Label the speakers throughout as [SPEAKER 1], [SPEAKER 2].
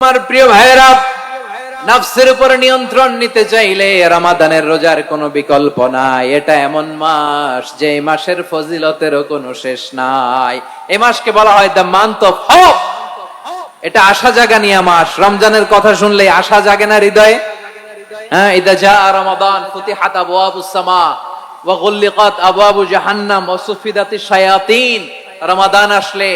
[SPEAKER 1] আমার প্রিয় ভাইয়েরা, নফসের উপর নিয়ন্ত্রণ নিতে চাইলে রমাদানের রোজার কোনো বিকল্প নাই। এটা এমন মাস যে মাসের ফজিলতেরও কোনো শেষ নাই। এই মাসকে বলা হয় দ্য মান্থ অফ হোপ। এটা আশা জাগানিয়া মাস। রমজানের কথা শুনলে আশা জাগে না হৃদয়ে? হ্যাঁ, ইদা জাআ রমাদান ফুতিহাত আবওয়াবুস সামা ওয়া গুল্লিকাত আবওয়াবু জাহান্নাম ওয়া সুফিদাতিশ শায়াতিন। রমাদান আসলে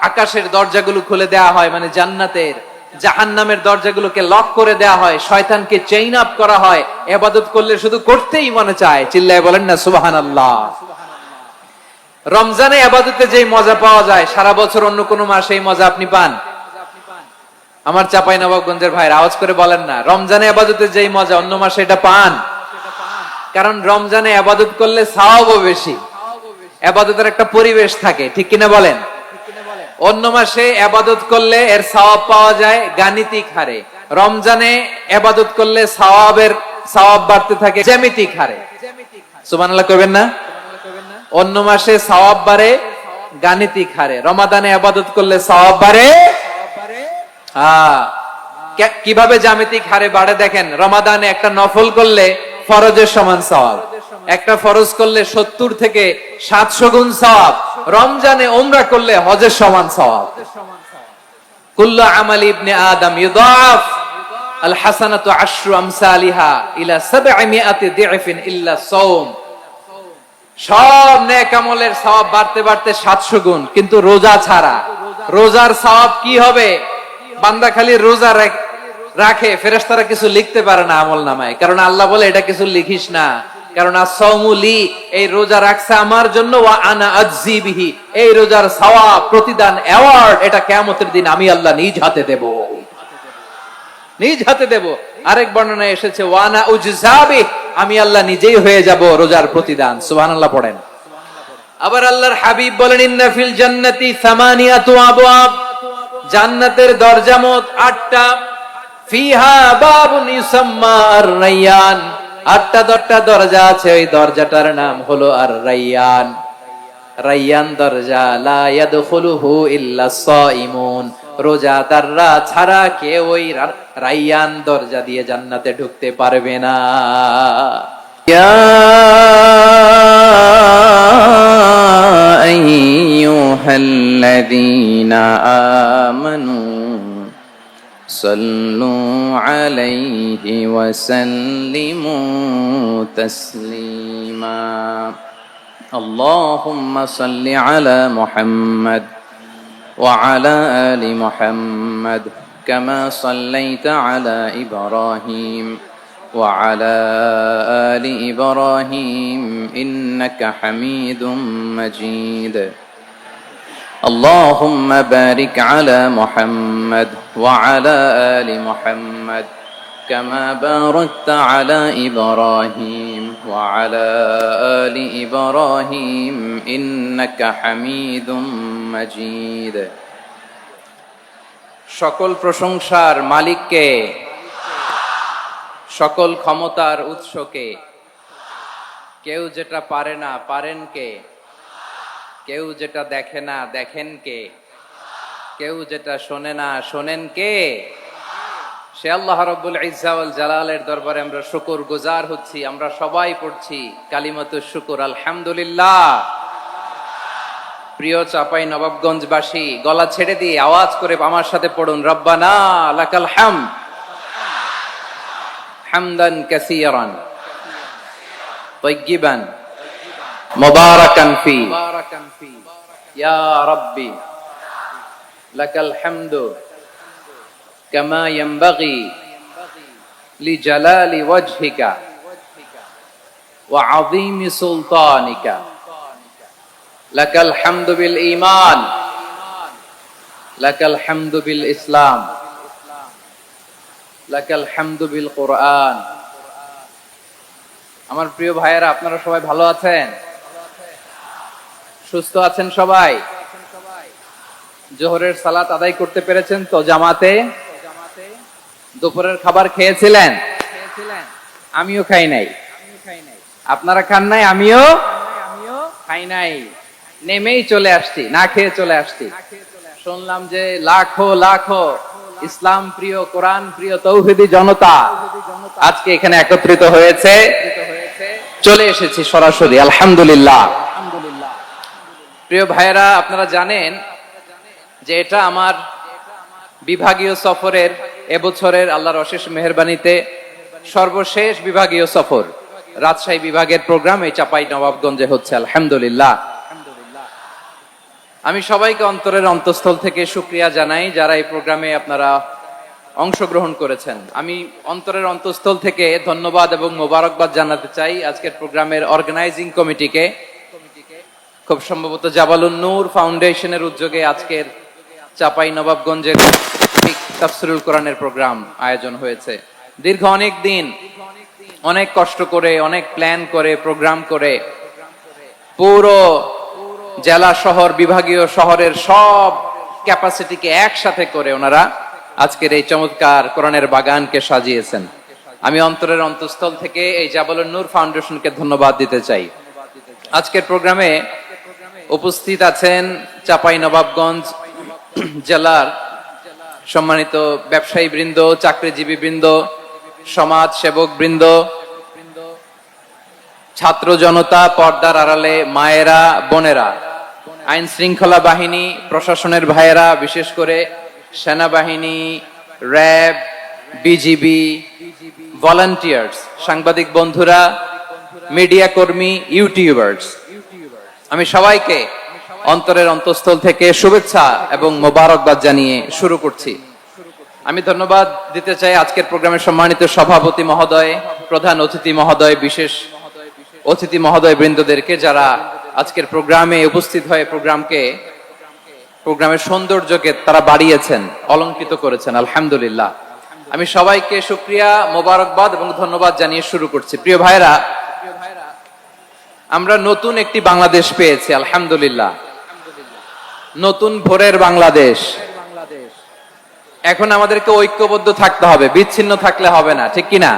[SPEAKER 1] আকাশের দরজাগুলো খুলে দেয়া হয়, মানে জান্নাতের। জাহান্নামের দরজাগুলোকে লক করে দেয়া হয়, শয়তানকে চেইন আপ করা হয়। ইবাদত করলে শুধু করতেই মনে চায়। চিল্লায় বলেন না সুবহানাল্লাহ। রমজানে ইবাদতে যেই মজা পাওয়া যায়, সারা বছর অন্য কোন মাসে এই মজা আপনি পান? আমার চাঁপাইনবাবগঞ্জের ভাইরা আওয়াজ করে বলেন না, রমজানে ইবাদতে যেই মজা অন্য মাসে এটা পান? কারণ রমজানে ইবাদত করলে সওয়াবও বেশি, ইবাদতের একটা পরিবেশ থাকে, ঠিক কিনা বলেন? অন্য মাসে ইবাদত করলে এর সওয়াব পাওয়া যায় গাণিতিক হারে, রমজানে ইবাদত করলে সওয়াব বাড়তে থাকে জ্যামিতিক হারে। সুবহানাল্লাহ কইবেন না? অন্য মাসে সওয়াব বাড়ে গাণিতিক হারে, রমাদানে ইবাদত করলে সওয়াব বাড়ে কিভাবে জ্যামিতিক হারে বাড়ে দেখেন। রমাদানে একটা নফল করলে ফরজের সমান সওয়াব, একটা ফরজ করলে 70 থেকে 700 গুণ সওয়াব, রমজানে উমরা করলে হজের সমান সওয়াব। কুল্লু আমালি ইবনে আদম ইউদাফ আল হাসানাতু আশরু আমসালিহা ইলা 700 দি'ফিন ইল্লা সাওম। সব নেক আমলের সওয়াব বাড়তে বাড়তে 700 গুণ, কিন্তু রোজা ছাড়া। রোজার সওয়াব কি হবে? বান্দা খালি রোজা রাখে, ফেরেশতারা কিছু লিখতে পারে না আমলনামায়, কারণ আল্লাহ বলে এটা কিছু লিখিস না, কারণ as-সাওমুলি, এই রোজা রাখছে আমার জন্য, ওয়া আনা আজজি বিহি, এই রোজার সওয়াব, প্রতিদান, অ্যাওয়ার্ড এটা কিয়ামতের দিন আমি আল্লাহ নিজ হাতে দেব, নিজ হাতে দেব। আরেক বর্ণনায় এসেছে ওয়া আনা উজজাবি, আমি আল্লাহ নিজেই হয়ে যাব রোজার প্রতিদান। সুবহানাল্লাহ পড়েন। আবার আল্লাহর হাবিব বলেন ইন্না ফিল জান্নাতি সামানিয়াতু আবওয়াব, জান্নাতের দরজা মোট 8টা। ফিহা বাবুন ইউসাম্মা আর-রায়্যান, 8টা দরজা আছে, ওই দরজাটার নাম হলো আর-রায়্যান। রায়্যান দরজা, লা ইয়াদখুলুহু ইল্লা সাইমুন, রোজাদাররা ছাড়া কেউ ওই রায়্যান দরজা দিয়ে জান্নাতে ঢুকতে পারবে না। ইয়া আইয়ুহাল্লাযীনা আমানু সাল্লু আলাইহি ওয়া সাল্লিমু তাসলিমা। আল্লাহুম্মা সাল্লি আলা মুহাম্মাদ ওয়া আলা আলি মুহাম্মাদ কামা সাল্লাইতা আলা ইব্রাহিম ওয়া আলা আলি ইব্রাহিম ইন্নাকা হামিদুম মাজিদ। اللهم بارك على محمد وعلى آل محمد كما باركت على إبراهيم وعلى آل إبراهيم إنك حميد مجيد। সকল প্রশংসার মালিককে, সকল ক্ষমতার উৎসকে। কেউ যেটা পারে না পারেন কে? কেউ যেটা দেখে না দেখেন কে? কেউ যেটা শোনে না শোনেন কে? সে আল্লাহ রাব্বুল ইজ্জা ওয়াল জালালের দরবারে আমরা শুকর গুজার হচ্ছি। আমরা সবাই পড়ছি কালিমাতুশ শুকর, আলহামদুলিল্লাহ। প্রিয় চাঁপাইনবাবগঞ্জবাসী, গলা ছেড়ে দিয়ে আওয়াজ করে আমার সাথে পড়ুন, রব্বানা লাকাল হামদ হামদান কাসীরান তাইয়্যিবান মুবারাকান ফি ইয়া রাব্বি লাকাল হামদু কামা ইয়ানবাগি লিজালালি ওয়াজহিকা ওয়া আযীমি সুলতানিকা। লাকাল হামদু বিল ঈমান, লাকাল হামদু বিল ইসলাম, লাকাল হামদু বিল কুরআন। আমার প্রিয় ভাইয়েরা, আপনারা সবাই ভালো আছেন? সুস্থ আছেন সবাই? জোহরের সালাত আদায় করতে পেরেছেন তো জামাতে? দুপুরের খাবার খেয়েছিলেন? আমিও খাই নাই। আপনারা খান নাই? আমিও খাই নাই। নেমেই চলে আসছি, না খেয়ে চলে আসছি। শুনলাম যে লাখো লাখো ইসলাম প্রিয়, কোরআন প্রিয় তৌহিদি জনতা আজকে এখানে একত্রিত হয়েছে, চলে এসেছি সরাসরি আলহামদুলিল্লাহ। প্রিয় ভাইয়েরা, আপনারা জানেন যে এটা আমার বিভাগীয় সফরের এবছরের আল্লাহর অশেষ মেহেরবানিতে সর্বশেষ বিভাগীয় সফর। রাজশাহী বিভাগের প্রোগ্রাম এই চাপাই নবাবগঞ্জে হচ্ছে আলহামদুলিল্লাহ। আমি সবাইকে অন্তরের অন্তঃস্থল থেকে শুকরিয়া জানাই যারা এই প্রোগ্রামে আপনারা অংশগ্রহণ করেছেন। আমি অন্তরের অন্তঃস্থল থেকে ধন্যবাদ এবং মোবারকবাদ জানাতে চাই আজকের প্রোগ্রামের অর্গানাইজিং কমিটিকে। খুব সম্ভবত জাবালুন নূর ফাউন্ডেশনের উদ্যোগে আজকের চাপাই নবাবগঞ্জের তাফসিরুল কোরআনের প্রোগ্রাম আয়োজন হয়েছে। দীর্ঘ অনেক দিন অনেক কষ্ট করে, অনেক প্ল্যান করে, প্রোগ্রাম করে পুরো জেলা শহর, বিভাগীয় শহরের সব ক্যাপাসিটিকে একসাথে করে ওনারা আজকের এই চমৎকার কোরআনের বাগানকে সাজিয়েছেন। আমি অন্তরের অন্তঃস্থল থেকে এই জাবালুন নূর ফাউন্ডেশনকে ধন্যবাদ দিতে চাই। আজকের প্রোগ্রামে উপস্থিত আছেন চাপাই নবাবগঞ্জ জেলার সম্মানিত ব্যবসায়ী বৃন্দ, চাকরিজীবী বৃন্দ, সমাজ সেবক বৃন্দ, ছাত্র জনতা, পর্দার আড়ালে মায়েরা, বোনেরা, আইন শৃঙ্খলা বাহিনী, প্রশাসনের ভাইয়েরা, বিশেষ করে সেনাবাহিনী, র্যাব, বিজিবি, ভলান্টিয়ার্স, সাংবাদিক বন্ধুরা, মিডিয়া কর্মী, ইউটিউবার্স, আমি সবাইকে অন্তরের অন্তঃস্থল থেকে শুভেচ্ছা এবং মোবারকবাদ জানিয়ে শুরু করছি। আমি ধন্যবাদ দিতে চাই আজকের প্রোগ্রামের সম্মানিত সভাপতি মহোদয়, প্রধান অতিথি মহোদয়, বিশেষ অতিথি মহোদয় বৃন্দদেরকে যারা আজকের প্রোগ্রামে উপস্থিত হয়ে প্রোগ্রামের সৌন্দর্যকে তারা বাড়িয়েছেন, অলংকৃত করেছেন আলহামদুলিল্লাহ। আমি সবাইকে শুকরিয়া, মোবারকবাদ এবং ধন্যবাদ জানিয়ে শুরু করছি। প্রিয় ভাইরা, আমরা নতুন একটি বাংলাদেশ পেয়েছি আলহামদুলিল্লাহ, নতুন ভোরের বাংলাদেশ। এখন আমাদেরকে ঐক্যবদ্ধ থাকতে হবে, বিচ্ছিন্ন থাকলে হবে না, ঠিক কিনা?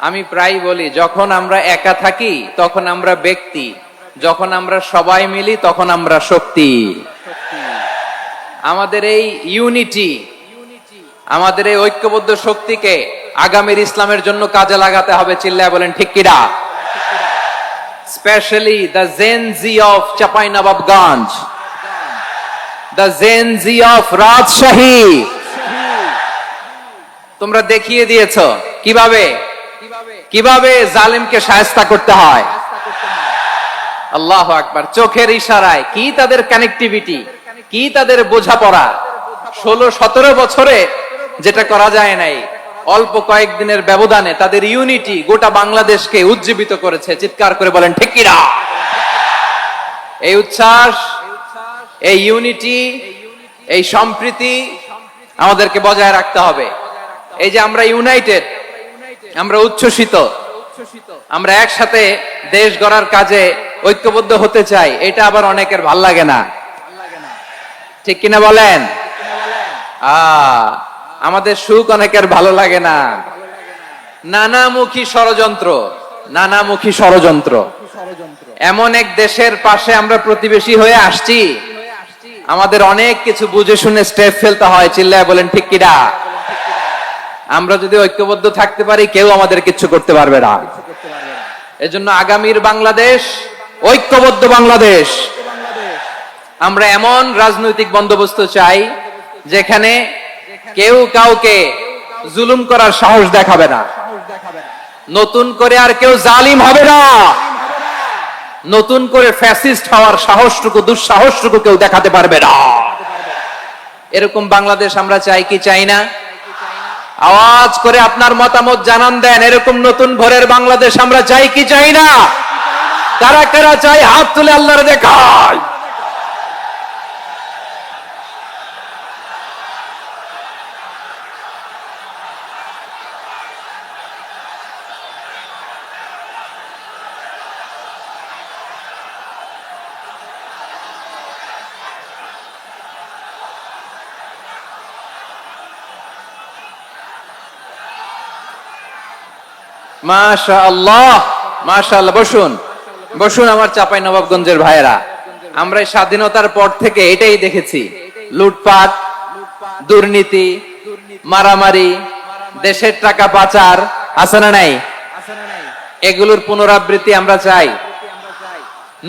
[SPEAKER 1] আমি প্রায় বলি, যখন আমরা একা থাকি তখন আমরা ব্যক্তি, যখন আমরা সবাই মিলি তখন আমরা শক্তি। আমাদের এই ইউনিটি, আমাদের এই ঐক্যবদ্ধ শক্তিকে আগামীর ইসলামের জন্য কাজে লাগাতে হবে। চিল্লায় বলেন ঠিক কিনা? Specially the gen Z of Chapainawabganj, the gen Z of Rajshahi, তোমরা দেখিয়ে দিয়েছো কিভাবে জালিমকে শায়েস্তা করতে হয়। আল্লাহু আকবার। চোখের ইশারায় কি তাদের কানেক্টিভিটি, কি তাদের বোঝাপড়া। 16-17 বছরে যেটা করা যায় নাই, অল্প কয়েকদিনের ব্যবধানে তাদের ইউনিটি গোটা বাংলাদেশকে উজ্জীবিত করেছে। চিৎকার করে বলেন ঠিক কিনা? এই উচ্ছ্বাস, এই ইউনিটি, এই সম্প্রীতি আমাদেরকে বজায় রাখতে হবে। এই যে আমরা ইউনাইটেড, আমরা উচ্ছ্বসিত, আমরা একসাথে দেশ গড়ার কাজে ঐক্যবদ্ধ হতে চাই, এটা আবার অনেকের ভাল লাগে না, ঠিক কিনা বলেন? আমাদের সুখ অনেকের ভালো লাগে না। নানামুখী ষড়যন্ত্র। এমন এক দেশের পাশে আমরা প্রতিবেশী হয়ে আসছি, আমাদের অনেক কিছু বুঝে শুনে স্টেপ ফেলতে হয়। চিল্লায় বলেন ঠিক কিনা? আমরা যদি ঐক্যবদ্ধ থাকতে পারি, কেউ আমাদের কিছু করতে পারবে না। এজন্য আগামীর বাংলাদেশ ঐক্যবদ্ধ বাংলাদেশ। আমরা এমন রাজনৈতিক বন্দোবস্ত চাই যেখানে কেউ কাউকে জুলুম করার সাহস দেখাবে না, নতুন করে আর কেউ জালিম হবে না, নতুন করে ফ্যাসিস্ট হওয়ার সাহসটুকু, দুঃসাহসটুকু কেউ দেখাতে পারবে না। এরকম বাংলাদেশ আমরা চাই কি চাই না? আওয়াজ করে আপনার মতামত জানান দেন। এরকম নতুন ভোরের বাংলাদেশ আমরা চাই কি চাই না? কারা কারা চাই হাত তুলে আল্লাহর দেখায়। মাশাআল্লাহ, মাশাআল্লাহ। বসুন আমার চাঁপাইনবাবগঞ্জের ভাইয়েরা। আমরা স্বাধীনতার পর থেকে এটাই দেখেছি, লুটপাট, দুর্নীতি, মারামারি, দেশের টাকা পাচার আছে না নাই? এগুলোর পুনরাবৃত্তি আমরা চাই।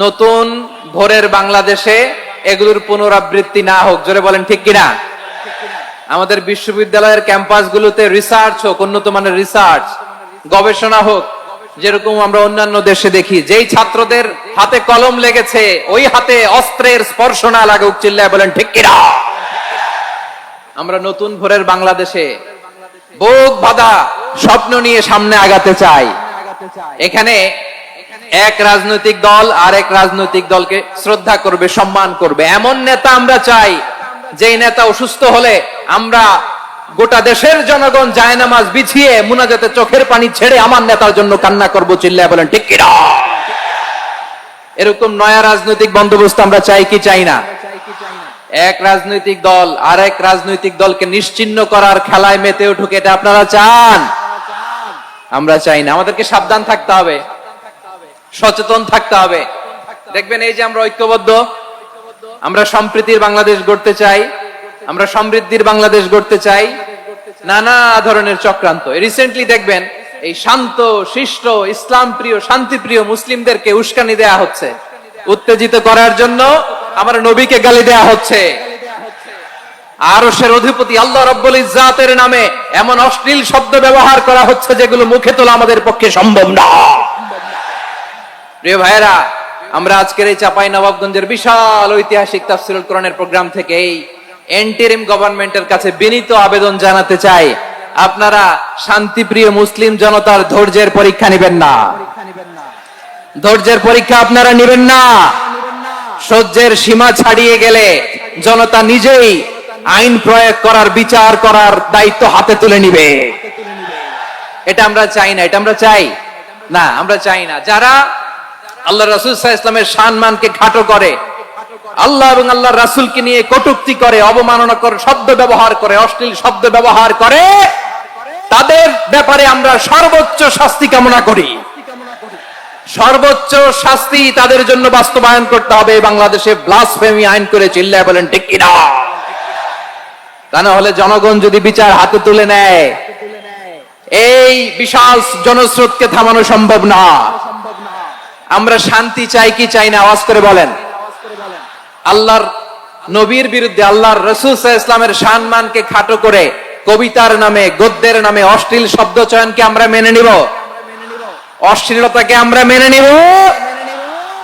[SPEAKER 1] নতুন ভোরের বাংলাদেশে এগুলোর পুনরাবৃত্তি না হোক। জোরে বলেন ঠিক কিনা? আমাদের বিশ্ববিদ্যালয়ের ক্যাম্পাসগুলোতে রিসার্চ হোক, উন্নত মানের রিসার্চ, গবেষণা হোক, যেরকম আমরা অন্যান্য দেশে দেখি। যেই ছাত্রদের হাতে কলম লেগেছে ওই হাতে অস্ত্রের স্পর্শ না লাগুক। চিল্লায় বলেন ঠিক কিনা? আমরা নতুন ভোরের বাংলাদেশে বুক বাঁধা স্বপ্ন নিয়ে সামনে আগাতে চাই। এখানে এক রাজনৈতিক দল আর এক রাজনৈতিক দলকে শ্রদ্ধা করবে, সম্মান করবে, এমন নেতা আমরা চাই যেই নেতা অসুস্থ হলে আমরা গোটা দেশের জনগণ জায়নামাজ বিছিয়ে মুনাজাতে চোখের পানি ছেড়ে আমার নেতার জন্য কান্না করব। চিল্লায় বলেন ঠিক কিনা? এরকম নয়া রাজনৈতিক বন্দোবস্ত আমরা চাই কি চাই না? এক রাজনৈতিক দল আর এক রাজনৈতিক দলকে নিশ্চিহ্ন করার খেলায় মেতে উঠুক, এটা আপনারা চান? আমরা চাই না। আমাদেরকে সাবধান থাকতে হবে, সচেতন থাকতে হবে। দেখবেন এই যে আমরা ঐক্যবদ্ধ, আমরা সম্প্রীতির বাংলাদেশ গড়তে চাই, আমরা সমৃদ্ধির বাংলাদেশ গড়তে চাই, নানা ধরনের চক্রান্ত। রিসেন্টলি দেখবেন এই শান্ত শিষ্ট ইসলাম প্রিয় শান্তিপ্রিয় মুসলিমদেরকে উস্কানি দেয়া হচ্ছে, উত্তেজিত করার জন্য আমার নবীকে গালি দেয়া হচ্ছে। আরশের অধিপতি আল্লাহ রাব্বুল ইজ্জাতের নামে এমন অশ্লীল শব্দ ব্যবহার করা হচ্ছে যেগুলো মুখে তোলা আমাদের পক্ষে সম্ভব না। প্রিয় ভাইরা, আমরা আজকের এই চাঁপাইনবাবগঞ্জের বিশাল ঐতিহাসিক তাফসীরুল কোরআনের প্রোগ্রাম থেকে এই এন্টিরিম গভর্নমেন্টের কাছে বিনীত আবেদন জানাতে চাই, আপনারা শান্তিপ্রিয় মুসলিম জনতার ধৈর্যের পরীক্ষা নেবেন না। ধৈর্যের পরীক্ষা আপনারা নেবেন না। সহ্যের সীমা ছাড়িয়ে গেলে জনতা নিজেই আইন প্রয়োগ করার, বিচার করার দায়িত্ব হাতে তুলে নিবে। এটা আমরা চাই না। এটা আমরা চাই না, আমরা চাই না। যারা আল্লাহ রাসূল সাল্লাল্লাহু আলাইহি ওয়াসাল্লামের সম্মানকে খাটো করে, আল্লাহ এবং আল্লাহর রাসূলকে নিয়ে কটূক্তি করে, অবমাননাকর শব্দ ব্যবহার করে, অশ্লীল শব্দ ব্যবহার করে, তাদের ব্যাপারে আমরা সর্বোচ্চ শাস্তি কামনা করি। সর্বোচ্চ শাস্তি তাদের জন্য বাস্তবায়ন করতে হবে। বাংলাদেশে ব্লাসফেমি আইন করে। চিল্লায় বলেন ঠিক কিনা? তা না হলে জনগণ যদি বিচার হাতে তুলে নেয়, এই বিশাল জনস্রোতকে থামানো সম্ভব না। আমরা শান্তি চাই কি চাই না? আওয়াজ করে বলেন। আল্লাহর নবীর বিরুদ্ধে, আল্লাহর রাসূল সাল্লাল্লাহু আলাইহি ওয়াসাল্লামের সম্মানকে খাটো করে কবিতার নামে, গদ্যের নামে অশ্লীল শব্দ চয়নকে আমরা মেনে নিব? অশ্লীলতাকে আমরা মেনে নিব?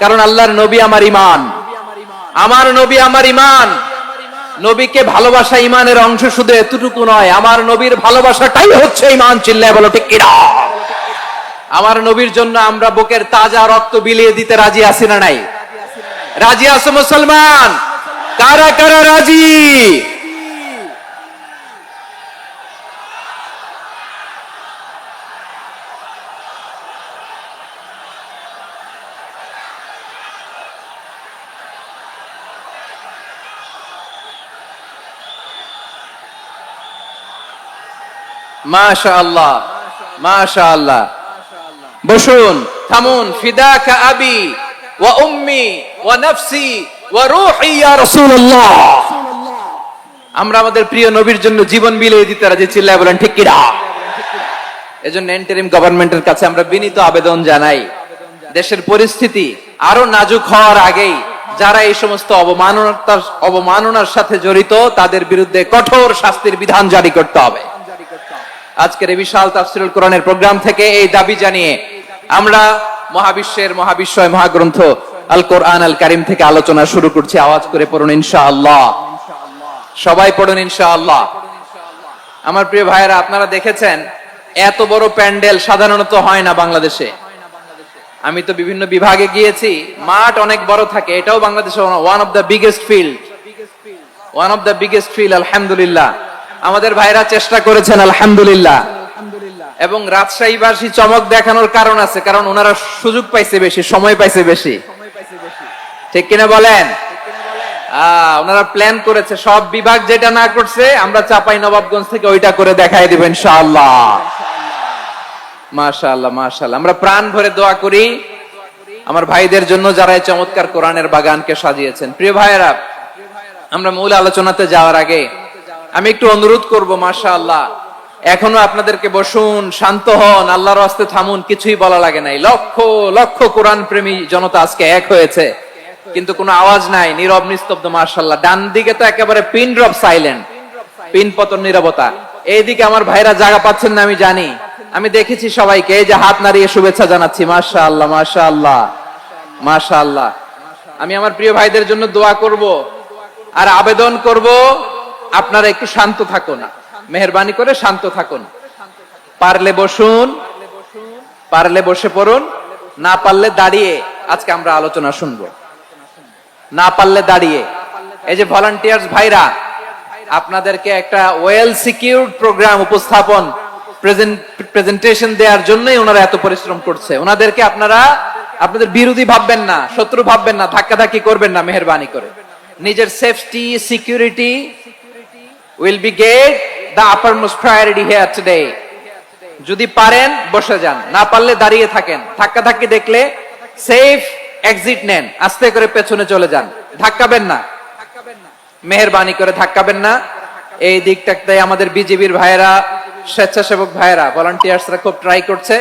[SPEAKER 1] কারণ আল্লাহর নবী আমার ঈমান, আমার নবী আমার ঈমান। নবীকে ভালোবাসা ঈমানের অংশ, শুধু এতটুকু নয়, আমার নবীর ভালোবাসাটাই হচ্ছে ঈমান। চিল্লায় বলো ঠিক কিনা? আমার নবীর জন্য আমরা বুকের তাজা রক্ত বিলিয়ে দিতে রাজি আছি না নাই? রাজি আছো মুসলমান? কারা কারা রাজি? মাশাআল্লাহ, মাশাআল্লাহ। বসুন, থামুন। ফিদাকা আবি ওয়া উম্মি ওয়া নাফসি ওয়া রূহি ইয়া রাসূলুল্লাহ। আমরা আমাদের প্রিয় নবীর জন্য জীবন বিলিয়ে দিতে রাজি। চিল্লায় বলেন ঠিক কিনা? এজন্য ইন্টারিম গভর্নমেন্টের কাছে আমরা বিনীত আবেদন জানাই, দেশের পরিস্থিতি আরো নাজুক হওয়ার আগেই যারা এই সমস্ত অবমাননার সাথে জড়িত তাদের বিরুদ্ধে কঠোর শাস্তির বিধান জারি করতে হবে। আজকের এই বিশাল তাফসীরুল কোরআনের প্রোগ্রাম থেকে এই দাবি জানিয়ে আমরা মহাবিশ্বের মহাবিশ্বয় মহাগ্রন্থ আল কোরআন আল কারীম থেকে আলোচনা শুরু করছি। আওয়াজ করে পড়ুন ইনশাআল্লাহ। সবাই পড়ুন ইনশাআল্লাহ। আমার প্রিয় ভাইয়েরা, আপনারা দেখেছেন এত বড় প্যান্ডেল সাধারণত হয় না বাংলাদেশে। আমি তো বিভিন্ন বিভাগে গিয়েছি, মাঠ অনেক বড় থাকে। এটাও বাংলাদেশে one of the biggest field, one of the biggest field. আলহামদুলিল্লাহ, আমাদের ভাইরা চেষ্টা করেছেন আলহামদুলিল্লাহ। এবং রাজশাহীবাসী চমক দেখানোর কারণ আছে, কারণ ওনারা সুযোগ পাইছে বেশি, সময় পাইছে বেশি। ঠিক কিনা বলেন? ওনারা প্ল্যান করেছে। সব বিভাগ যেটা না করছে আমরা চাঁপাইনবাবগঞ্জ থেকে ওইটা করে দেখাই দিব ইনশাআল্লাহ। মাশাআল্লাহ, মাশাআল্লাহ। আমরা প্রাণ ভরে দোয়া করি আমার ভাইদের জন্য যারা এই চমৎকার কোরআনের বাগানকে সাজিয়েছেন। প্রিয় ভাইয়েরা, আমরা মূল আলোচনাতে যাওয়ার আগে আমি একটু অনুরোধ করব, মাশাআল্লাহ, এখনো আপনাদেরকে বসুন, শান্ত হন, আল্লাহর রাস্তে থামুন, কিছুই বলা লাগে নাই। লক্ষ লক্ষ কোরআন প্রেমী জনতা আজকে এক হয়েছে, কিন্তু কোনো আওয়াজ নাই, নীরব নিস্তব্ধ। মাশাআল্লাহ, ডান দিকে তো একেবারে পিন ড্রপ সাইলেন্ট, পিন পতন নীরবতা। এইদিকে আমার ভাইরা জায়গা পাচ্ছেন না, আমি জানি, আমি দেখেছি সবাইকে, এই যে হাত নাড়িয়ে শুভেচ্ছা জানাচ্ছি। মাশাআল্লাহ, মাশাআল্লাহ, মাশাআল্লাহ। আমি আমার প্রিয় ভাইদের জন্য দোয়া করব আর আবেদন করব, আপনারা একটু শান্ত থাকুন, মেহেরবানি করে শান্ত থাকুন। পারলে বসুন, পারলে বসে পড়ুন, না পারলে দাঁড়িয়ে আজকে আমরা আলোচনা শুনবো, না পারলে দাঁড়িয়ে। এই যে ভলান্টিয়ার্স ভাইরা, আপনাদেরকে একটা ওয়েল সিকিউরড প্রোগ্রাম উপস্থাপন, প্রেজেন্টেশন দেওয়ার জন্যই ওনারা এত পরিশ্রম করছে। ওনাদেরকে আপনারা আপনাদের বিরোধী ভাববেন না, শত্রু ভাববেন না, ধাক্কাধাক্কি করবেন না, মেহেরবানি করে। নিজের safety, security will be gave the uppermost priority here today. যদি পারেন বসে যান, না পারলে দাঁড়িয়ে থাকেন। ধাক্কাধাক্কি দেখলে সেফ এক্সিট নেন, আস্তে করে পেছনে চলে যান, ধাক্কাবেন না, মেহেরবানি করে ধাক্কাবেন না। এই দিকটাতে আমাদের বিজেপির ভাইয়েরা, স্বেচ্ছাসেবক ভাইয়েরা, ভলান্টিয়ার্সরা খুব ট্রাই করছে।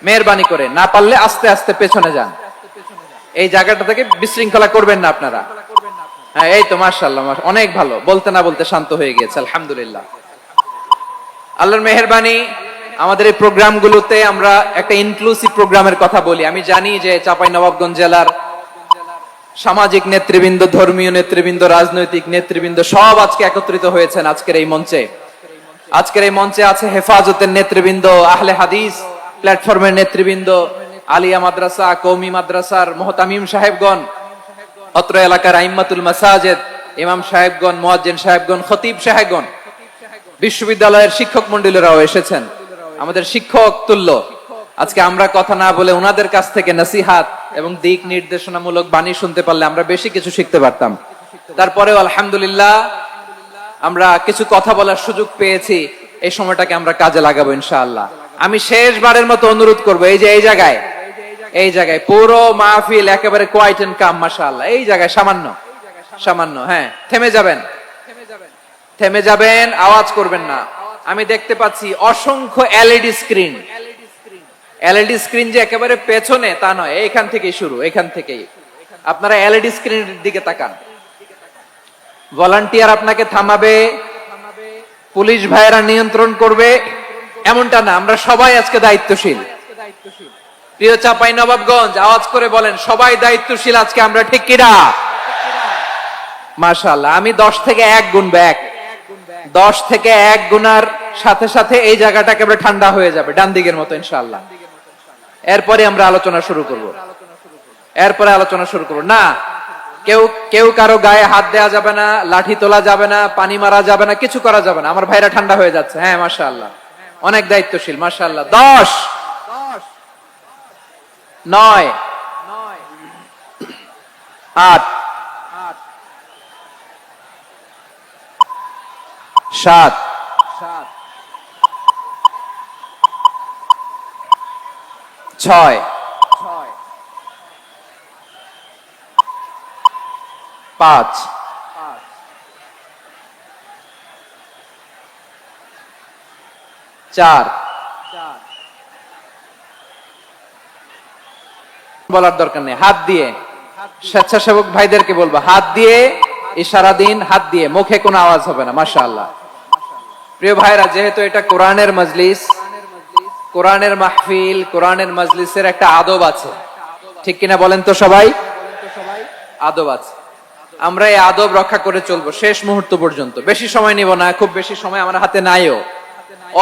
[SPEAKER 1] মেহেরবানি করে না পারলে আস্তে আস্তে পেছনে যান, এই জায়গাটা থেকে বিশৃঙ্খলা করবেন না আপনারা। হ্যাঁ, এই তো মাশাআল্লাহ, অনেক ভালো, বলতে না বলতে শান্ত হয়ে গিয়েছে, আলহামদুলিল্লাহ। আল্লাহর মেহেরবানি, আমাদের এই প্রোগ্রামগুলোতে আমরা একটা ইনক্লুসিভ প্রোগ্রামের কথা বলি। আমি জানি যে চাঁপাইনবাবগঞ্জ জেলার সামাজিক নেতৃবৃন্দ, ধর্মীয় নেতৃবৃন্দ, রাজনৈতিক নেতৃবৃন্দ সব আজকে একত্রিত হয়েছেন আজকের এই মঞ্চে। আজকের এই মঞ্চে আছে হেফাজতের নেতৃবৃন্দ, আহলে হাদিস প্ল্যাটফর্মের নেতৃবৃন্দ, আলিয়া মাদ্রাসা, কওমি মাদ্রাসার মুহতামিম সাহেবগণ, অত্র এলাকার আইম্মাতুল মাসাজিদ, ইমাম সাহেবগণ, মুয়াজ্জিন সাহেবগণ, খতিব সাহেবগণ, বিশ্ববিদ্যালয়ের শিক্ষক মণ্ডলীরাও এসেছেন, আমাদের শিক্ষক তুল্য। আজকে আমরা কথা না বলে ওনাদের কাছ থেকে নসিহাত এবং দিক নির্দেশনামূলক বাণী শুনতে পারলে আমরা বেশি কিছু শিখতে পারতাম। তারপরেও আলহামদুলিল্লাহ আমরা কিছু কথা বলার সুযোগ পেয়েছি, এই সময়টাকে আমরা কাজে লাগাবো ইনশাআল্লাহ। আমি শেষবারের মতো অনুরোধ করবো, এই যে এই জায়গায় পুরো মাহফিল একেবারে কোয়াইট এন্ড কাম, মাশাআল্লাহ। এই জায়গায় সামান্য, হ্যাঁ, থেমে যাবেন, আওয়াজ করবেন না। আমি দেখতে পাচ্ছি অসংখ্য এলইডি স্ক্রিন, যে একেবারে পেছনে তা নয়, এইখান থেকেই শুরু, এখান থেকেই আপনারা এলইডি স্ক্রিনের দিকে তাকান। ভলান্টিয়ার আপনাকে থামাবে, পুলিশ ভাইয়েরা নিয়ন্ত্রণ করবে, এমনটা না। আমরা সবাই আজকে দায়িত্বশীল। প্রিয় চাঁপাইনবাবগঞ্জ, আওয়াজ করে বলেন, সবাই দায়িত্বশীল আজকে আমরা, ঠিক কিনা? মাশাআল্লাহ। আমি 10 থেকে 1 গুনবো, 10 থেকে 1 গুনার সাথে সাথে এই জায়গাটা একেবারে ঠান্ডা হয়ে যাবে, ডান দিকের মতো ইনশাআল্লাহ। এরপরে আমরা আলোচনা শুরু করব। না, কেউ কারো গায়ে হাত দেওয়া যাবে না, লাঠি তোলা যাবে না, পানি মারা যাবে না, কিছু করা যাবে না। আমার ভাইরা ঠান্ডা হয়ে যাচ্ছে। হ্যাঁ, মাশাআল্লাহ, অনেক দায়িত্বশীল, মাশাআল্লাহ। 10, 9, 8, 7, 6, 5, 4, বলার দরকার নেই, হাত দিয়ে। স্বেচ্ছাসেবক ভাইদেরকে বলবো, হাত দিয়ে ইশারা দিন, হাত দিয়ে, মুখে কোনো আওয়াজ হবে না। মাশাআল্লাহ। প্রিয় ভাইরা, যেহেতু এটা কোরআনের মজলিস, কোরআনের মাহফিল, কোরআনের মজলিসের একটা আদব আছে, ঠিক কিনা বলেন তো সবাই? আদব আছে, আমরা এই আদব রক্ষা করে চলবো শেষ মুহূর্ত পর্যন্ত। বেশি সময় নিব না, খুব বেশি সময় আমার হাতে নাইও,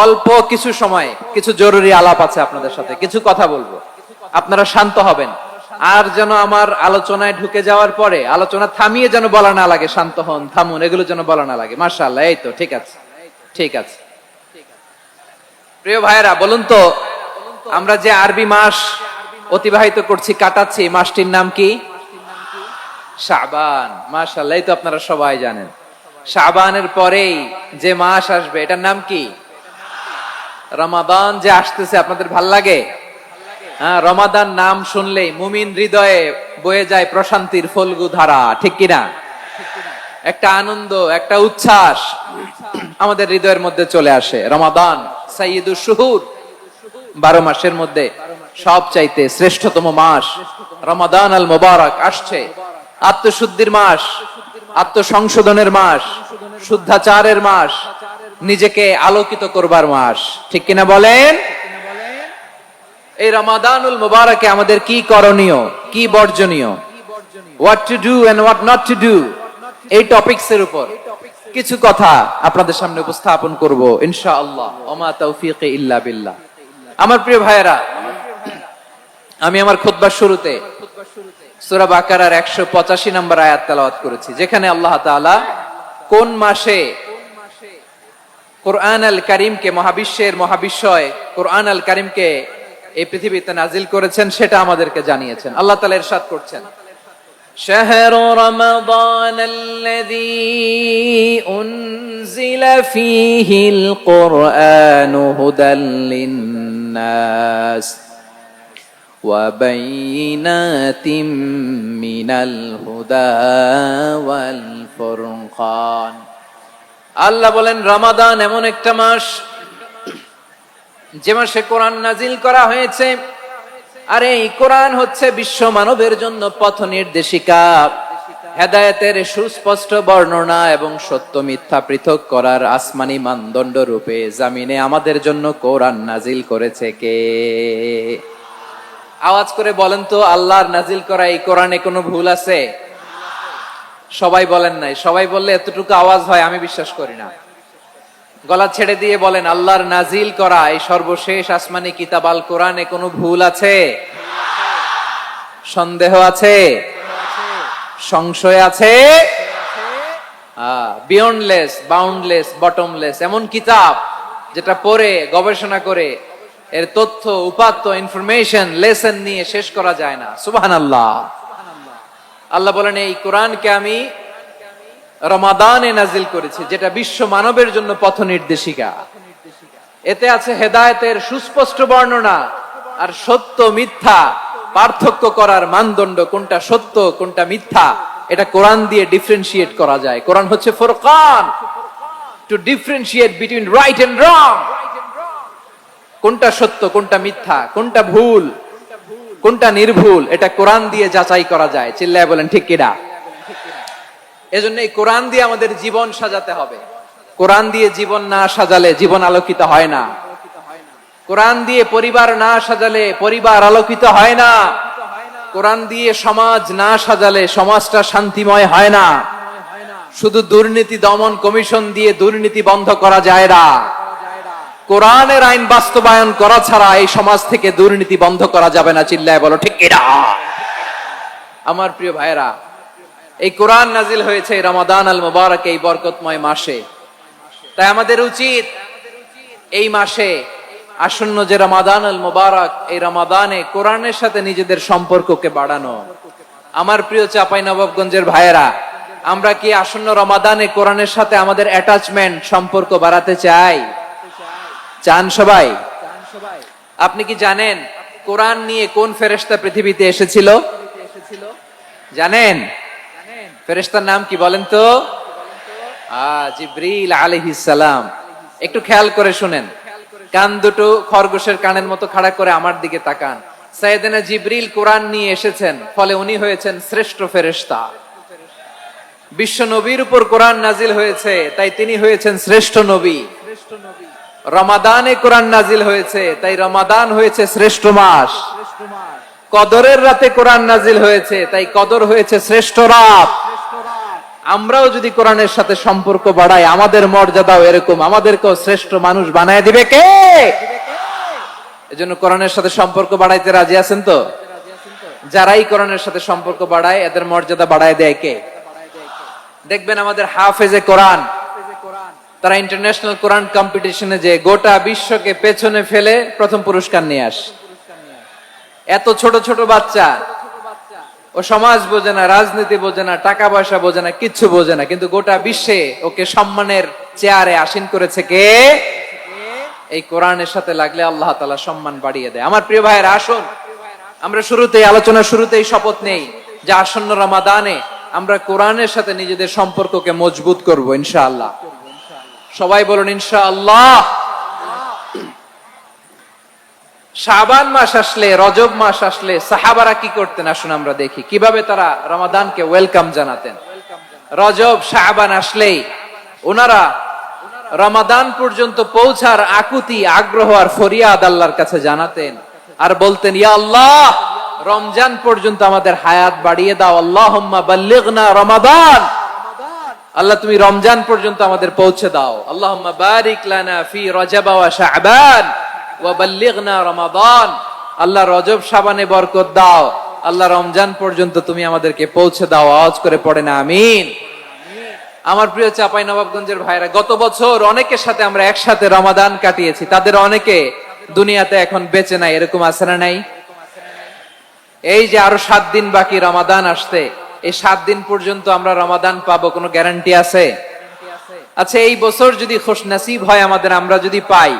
[SPEAKER 1] অল্প কিছু সময় কিছু জরুরি আলাপ আছে আপনাদের সাথে, কিছু কথা বলবো, আপনারা শান্ত হবেন। আর যেন আমার আলোচনায় ঢুকে যাওয়ার পরে আলোচনা থামিয়ে যেন বলা না লাগে, শান্ত হন, থামুন, এগুলো যেন বলা না লাগে। মাশাআল্লাহ, এই তো ঠিক আছে। প্রিয় ভাইয়েরা, বলুন তো, আমরা যে আরবি মাস অতিবাহিত করছি, কাটাচ্ছি, মাসটির নাম কি? শাবান। মাশাআল্লাহ, এই তো আপনারা সবাই জানেন। শাবানের পরেই যে মাস আসবে, এটার নাম কি? রমাদান। যে আসতেছে, আপনাদের ভাল লাগে? হ্যাঁ, রমাদান নাম শুনলেই মুমিন হৃদয়ে বয়ে যায় প্রশান্তির ফল্গু ধারা, ঠিক কিনা? একটা আনন্দ, একটা উচ্ছ্বাস। আমাদের হৃদয়ের মধ্যে চলে আসে। রমাদান সাইয়্যিদুশ শুহুর, 12 মাসের মধ্যে সবচাইতে শ্রেষ্ঠতম মাস রমাদান আল মুবারক আসছে। আত্মশুদ্ধির মাস, আত্মসংশোধনের মাস, শুদ্ধাচারের মাস, নিজেকে আলোকিত করবার মাস, ঠিক কিনা বলেন? এই রমাদানুল মুবারকে আমাদের কি করণীয়, কি বর্জনীয়, what to do and what not to do, এই টপিকস এর উপর কিছু কথা আপনাদের সামনে উপস্থাপন করব ইনশাআল্লাহ। ওমা তাওফীকি ইল্লা বিল্লাহ। আমার প্রিয় ভাইয়েরা, আমি আমার খুতবার শুরুতে সূরা বাকারার 185 নম্বর আয়াত তেলাওয়াত করেছি, যেখানে আল্লাহ তাআলা কোন মাসে কোরআন আল কারীমকে, মহাবিশ্বের মহাবিশ্বয় কোরআন আল কারীমকে এই পৃথিবীতে নাজিল করেছেন সেটা আমাদেরকে জানিয়েছেন। আল্লাহ তাআলা ইরশাদ করছেন, শাহরু রমাদান আল্লাযী উনজিলা ফীহিল কুরআনু হুদাল লিন-নাস ওয়া বাইয়িনাতিম মিনাল হুদা ওয়াল ফুরকান। আল্লাহ বলেন, রমাদান এমন একটা মাস যে মাসে কোরআন নাজিল করা হয়েছে। আর এই কোরআন হচ্ছে বিশ্ব মানবের জন্য পথ নির্দেশিকা, হেদায়েতের সুস্পষ্ট বর্ণনা এবং সত্য মিথ্যা পৃথক করার আসমানি মানদণ্ড রূপে জামিনে আমাদের জন্য কোরআন নাজিল করেছে কে? আওয়াজ করে বলেন তো, আল্লাহর নাজিল করা এই কোরআনে কোনো ভুল আছে? সবাই বলেন নাই। সবাই বললে এতটুকু আওয়াজ হয় আমি বিশ্বাস করি না। গলা ছেড়ে দিয়ে বলেন, আল্লাহর নাজিল করা এই সর্বশেষ আসমানি কিতাব আল কোরআনে কোনো ভুল আছে? সন্দেহ আছে? সংশয় আছে? বিয়ন্ডলেস, বাউন্ডলেস, বটমলেস এমন কিতাব যেটা পড়ে গবেষণা করে এর তথ্য, উপাত্ত, ইনফরমেশন, লেসন নিয়ে শেষ করা যায় না। সুবহানাল্লাহ। আল্লাহ বলেন, এই কোরআনকে আমি রমাদানে নাজিল করেছি, যেটা বিশ্ব মানবের জন্য পথ নির্দেশিকা। এতে আছে হেদায়েতের সুস্পষ্ট বর্ণনা আর সত্য মিথ্যা পার্থক্য করার মানদণ্ড, কোনটা সত্য কোনটা মিথ্যা এটা কোরআন দিয়ে ডিফারেন্সিয়েট করা যায়। কোরআন হচ্ছে Furqan, to differentiate between right and wrong. কোনটা সত্য কোনটা মিথ্যা, কোনটা ভুল কোনটা নির্ভুল, এটা কোরআন দিয়ে যাচাই করা যায়। চিল্লায় বলেন ঠিক কিনা? এজন্য এই কোরআন দিয়ে আমাদের জীবন সাজাতে হবে। কোরআন দিয়ে জীবন না সাজালে জীবন আলোকিত হয় না। কোরআন দিয়ে পরিবার না সাজালে পরিবার আলোকিত হয় না। কোরআন দিয়ে সমাজ না সাজালে সমাজটা শান্তিময় হয় না। শুধু দুর্নীতি দমন কমিশন দিয়ে দুর্নীতি বন্ধ করা যায় না। কোরআনের আইন বাস্তবায়ন করা ছাড়া এই সমাজ থেকে দুর্নীতি বন্ধ করা যাবে না। চিল্লায় বলো ঠিক কিনা? আমার প্রিয় ভাইয়েরা, এই কোরআন নাজিল হয়েছে রমাদান আল মুবারক, এই বরকতময় মাসে। তাই আমাদের উচিত এই মাসে আসন্ন যে রমাদান আল মুবারক, এই রমাদানে কোরআনের সাথে নিজেদের সম্পর্ককে বাড়ানো। আমার প্রিয় চাঁপাইনবাবগঞ্জের ভাইয়েরা, আমরা কি আসন্ন রমাদানে কোরআনের সাথে আমাদের অ্যাটাচমেন্ট, সম্পর্ক বাড়াতে চাই? চান সবাই? আপনি কি জানেন কোরআন নিয়ে কোন ফেরেশতা পৃথিবীতে এসেছিল? জানেন? ফেরেশতার নাম কি বলেন তো? জিবরিল আলাইহিস সালাম। একটু খেয়াল করে শুনেন, কান দুটো খরগোশের কানের মতো খাড়া করে আমার দিকে তাকান। সাইয়েদনা জিবরিল কোরআন নিয়ে এসেছেন, ফলে উনি হয়েছেন শ্রেষ্ঠ ফেরেশতা। বিশ্ব নবীর উপর কোরআন নাজিল হয়েছে, তাই তিনি হয়েছেন শ্রেষ্ঠ নবী। রমাদানে কোরআন নাজিল হয়েছে, তাই রমাদান হয়েছে শ্রেষ্ঠ মাস। কদরের রাতে কোরআন নাজিল হয়েছে, তাই কদর হয়েছে শ্রেষ্ঠ রাত। আমরাও যদি কোরআনের সাথে সম্পর্ক বাড়াই, আমাদের মর্যাদাও এরকম, আমাদেরকেও শ্রেষ্ঠ মানুষ বানায় দিবে কে? এজন্য কোরআনের সাথে সম্পর্ক বাড়াইতে রাজি আছেন তো? যারাই কোরআনের সাথে সম্পর্ক বাড়ায় এদের মর্যাদা বাড়ায় দেয় কে? দেখবেন আমাদের হাফেজে কোরআন, তারা ইন্টারন্যাশনাল কোরআন কম্পিটিশনে যে গোটা বিশ্বকে পেছনে ফেলে প্রথম পুরস্কার নিয়ে আসে। এত ছোট ছোট বাচ্চা, ও সমাজ বোঝে না, রাজনীতি বোঝে না, টাকা পয়সা বোঝে না, কিচ্ছু বোঝে না, কিন্তু গোটা বিশ্বে ওকে সম্মানের চেয়ারে আসীন করেছে কে? এই কোরআনের সাথে লাগলে আল্লাহ তাআলা সম্মান বাড়িয়ে দেয়। আমার প্রিয় ভাইয়েরা, আসুন আমরা শুরুতেই, আলোচনার শুরুতেই শপথ নেই যে আসন্ন রমাদানে আমরা কোরআনের সাথে নিজেদের সম্পর্ককে মজবুত করব ইনশাআল্লাহ। সবাই বলুন ইনশাআল্লাহ। শাবান মাস আসলে, রজব মাস আসলে সাহাবারা কি করতেন আসুন আমরা দেখি কিভাবে তারা রমাদানকে ওয়েলকাম জানাতেন। রজব শাবান আসলেই ওনারা রমাদান পর্যন্ত পৌঁছার আকুতি, আগ্রহ আর ফরিয়াদ আল্লাহর কাছে জানাতেন আর বলতেন, ইয়া আল্লাহ, রমজান পর্যন্ত আমাদের হায়াত বাড়িয়ে দাও। আল্লাহুম্মা বাল্লিগনা রমাদান, আল্লাহ তুমি রমজান পর্যন্ত আমাদের পৌঁছে দাও। আল্লাহুম্মা বারিক লানা ফি রজব ওয়া শাবান ওয়া বাল্লিগনা রমাদান, আল্লাহ রজব শাবানে বরকত দাও, আল্লাহ রমজান পর্যন্ত তুমি আমাদেরকে পৌঁছে দাও। আওয়াজ করে পড়েন আমিন। আমার প্রিয় চাঁপাইনবাবগঞ্জের ভাইরা, গত বছর অনেকের সাথে আমরা একসাথে রমাদান কাটিয়েছি, তাদের অনেকে দুনিয়াতে এখন বেঁচে নাই, এরকম আছে না নাই? এই যে আরো 7 দিন বাকি রমাদান আসতে, এই 7 দিন পর্যন্ত আমরা রমাদান পাবো, কোনো গ্যারান্টি আছে? আচ্ছা, এই বছর যদি খুশনসিব হয় আমাদের, আমরা যদি পাই,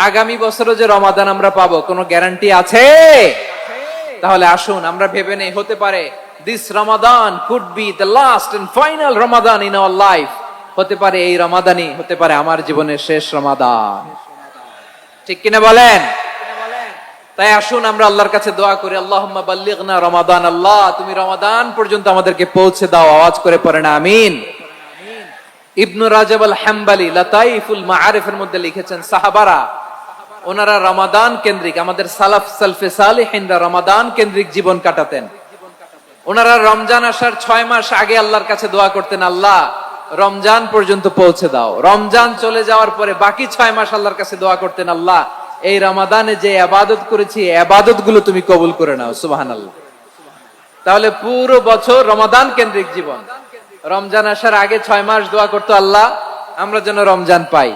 [SPEAKER 1] আগামী বছরও যে রমাদান আমরা পাবো, কোনো গ্যারান্টি আছে? তাহলে আসুন আমরা ভেবে নেই, হতে পারে this Ramadan could be the last and final Ramadan in our life. হতে পারে এই রমাদানই হতে পারে আমার জীবনের শেষ রমাদান। ঠিক কিনা বলেন? তাই আসুন আমরা আল্লাহর কাছে দোয়া করি, আল্লাহুম্মা বাল্লিগনা রমাদান, আল্লাহ তুমি রমাদান পর্যন্ত আমাদেরকে পৌঁছে দাও। আওয়াজ করে পড়েন আমিন। ইবনু রাজব আল হাম্বলি লাতাইফুল মাআরিফের মধ্যে লিখেছেন, সাহাবারা ওনারা রমাদান কেন্দ্রিক, আমাদের সালাফ সালফে সালেহিনরা রমাদান কেন্দ্রিক জীবন কাটাতেন। ওনারা রমজান আসার 6 মাস আগে আল্লাহর কাছে দোয়া করতেন, আল্লাহ রমজান পর্যন্ত পৌঁছে দাও। রমজান চলে যাওয়ার পরে বাকি 6 মাস আল্লাহর কাছে দোয়া করতেন, আল্লাহ এই রমাদানে যে ইবাদত করেছি, ইবাদত গুলো তুমি কবুল করে নাও। সুবহানাল্লাহ। তাহলে পুরো বছর রমাদান কেন্দ্রিক জীবন। রমজান আসার আগে 6 মাস দোয়া করতো, আল্লাহ আমরা যেন রমজান পাই।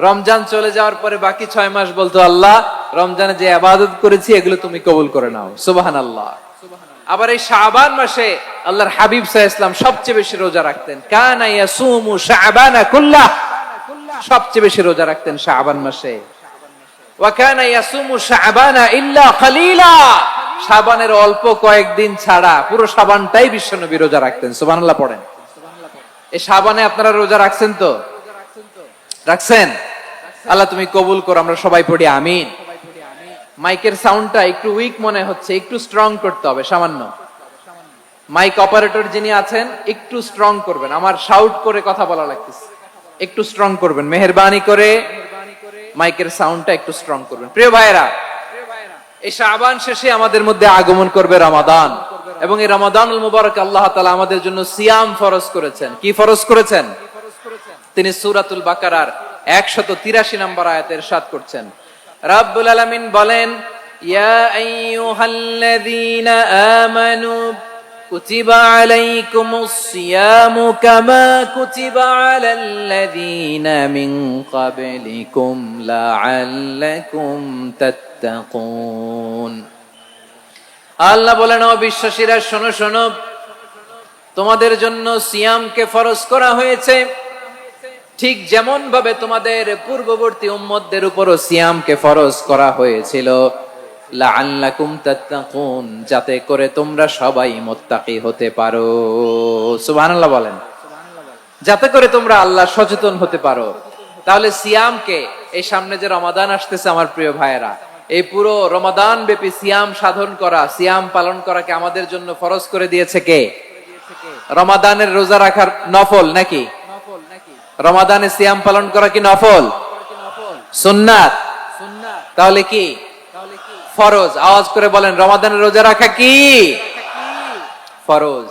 [SPEAKER 1] রমজান চলে যাওয়ার পরে বাকি 6 মাস বলতো, আল্লাহ রমজানে যে ইবাদত করেছি এগুলো তুমি কবুল করে নাও। সুবহানাল্লাহ। আবার এই শাবান মাসে আল্লাহর হাবিব সাল্লাল্লাহু আলাইহি ওয়াসাল্লাম সবচেয়ে বেশি রোজা রাখতেন। কানা ইয়াসুমু শাবানা কুল্লাহ, সবচেয়ে বেশি রোজা রাখতেন শাবান মাসে। ওয়া কানা ইয়াসুমু শাবানা ইল্লা কলিলা, শাবানের অল্প কয়েকদিন ছাড়া পুরো শাবানটাই বিশ্বনবী রোজা রাখতেন। সুবহানাল্লাহ পড়েন। এই শাবানে আপনারা রোজা রাখছেন তো? রাখছেন? আল্লাহ তুমি কবুল করো, আমরা সবাই পড়ি আমিন। মাইকের সাউন্ডটা একটু উইক মনে হচ্ছে, একটু স্ট্রং করতে হবে সামান্য। মাইক অপারেটর যিনি আছেন একটু স্ট্রং করবেন, আমার শাউট করে কথা বলা লাগতেছে, একটু স্ট্রং করবেন মেহেরবানি করে, মাইকের সাউন্ডটা একটু স্ট্রং করবেন। প্রিয় ভাইরা, এই শাবান শেষে আমাদের মধ্যে আগমন করবে রমাদান, এবং এই রমাদানুল মুবারক আল্লাহ তাআলা আমাদের জন্য সিয়াম ফরজ করেছেন। কি ফরজ করেছেন? তিনি সূরাতুল বাকারার 183 নম্বর আয়াতে ইরশাদ করছেন, রাব্বুল আলামিন বলেন, ইয়া আইয়ুহাল্লাযীনা আমানু কুতিবা আলাইকুমুস সিয়ামু কামা কুতিবা আলাল্লাযীনা মিন ক্বাবলিকুম লাআল্লাকুম তাত্তাকুন। আল্লাহ বলেন, ও বিশ্বাসীরা শোনো শোনো, তোমাদের জন্য সিয়ামকে ফরজ করা হয়েছে, ঠিক যেমন ভাবে তোমাদের পূর্ববর্তী উম্মতদের উপরও সিয়ামকে ফরজ করা হয়েছিল, লাআল্লাকুম তাত্তাকুন, যাতে করে তোমরা সবাই মুত্তাকি হতে পারো। সুবহানাল্লাহ বলেন। যাতে করে তোমরা আল্লাহ সচেতন হতে পারো। তাহলে সিয়ামকে, এই সামনে যে রমাদান আসতেছে আমার প্রিয় ভাইয়েরা, এই পুরো রমাদান ব্যাপী সিয়াম সাধন করা, সিয়াম পালন করাকে আমাদের জন্য ফরজ করে দিয়েছে কে? রমাদানের রোজা রাখার নফল নাকি? রমাদানে সিয়াম পালন করা কি নফল? সুন্নাত। তাহলে কি ফরজ? আওয়াজ করে বলেন, রমাদানের রোজা রাখা কি ফরজ?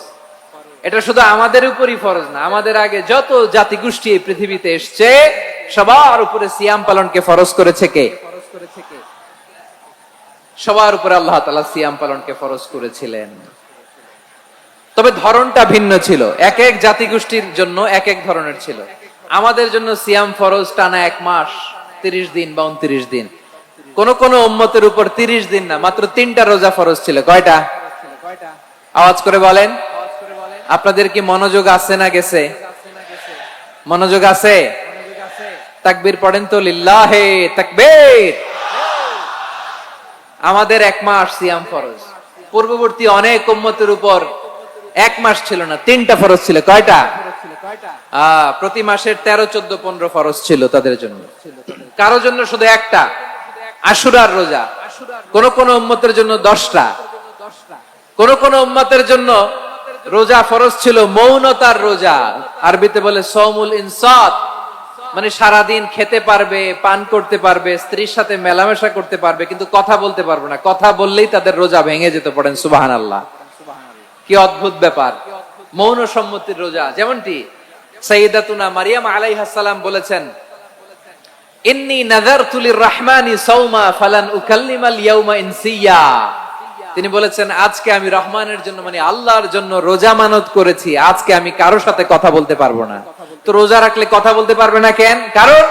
[SPEAKER 1] এটা শুধু আমাদের উপরই ফরজ না, আমাদের আগে যত জাতিগোষ্ঠী এই পৃথিবীতে এসছে সবার উপরে সিয়াম পালনকে ফরজ করেছে কে? সবার উপরে আল্লাহ তাআলা সিয়াম পালনকে ফরজ করেছিলেন। তবে ধরনটা ভিন্ন ছিল, এক এক জাতিগোষ্ঠীর জন্য এক এক ধরনের ছিল। আমাদের জন্য সিয়াম ফরজ টানা 1 মাস 30 দিন বা 29 দিন। কোন কোন উম্মতের উপর 30 দিন না, মাত্র 3টা রোজা ফরজ ছিল। কয়টা? আওয়াজ করে বলেন। আপনাদের কি মনোযোগ আছে না গেছে? মনোযোগ আছে? তাকবীর পড়েন তো, লিল্লাহে তাকবীর। আমাদের 1 মাস সিয়াম ফরজ, পূর্ববর্তী অনেক উম্মতের উপর এক মাস ছিল না, 3টা ফরজ ছিল। কয়টা? প্রতি মাসের 13, 14, 15 ফরজ ছিল তাদের জন্য। কারো জন্য শুধু একটা, আশুরার রোজা। কোন কোন উম্মতের জন্য 10টা, কোন কোন উম্মতের জন্য রোজা ফরজ ছিল মৌনতার রোজা। আরবিতে বলে সৌমুল ইনসাত, মানে সারাদিন খেতে পারবে, পান করতে পারবে, স্ত্রীর সাথে মেলামেশা করতে পারবে, কিন্তু কথা বলতে পারবে না। কথা বললেই তাদের রোজা ভেঙে যেত। পড়েন সুবহানাল্লাহ। কি অদ্ভুত ব্যাপার, মৌন সম্মতির রোজা। যেমনটি সাইয়্যিদাতুনা মারিয়াম আলাইহাস সালাম বলেছেন, ইন্নী নাযারতু লির-রাহমানি সাওমা ফালান উকাল্লিমাল ইয়াওমা ইনসিয়া। তিনি বলেছেন, আজকে আমি রহমানের জন্য, মানে আল্লাহর জন্য রোজা মানত করেছি, আজকে আমি কারোর সাথে কথা বলতে পারবো না। তো রোজা রাখলে কথা বলতে পারবে না কেন? কারণ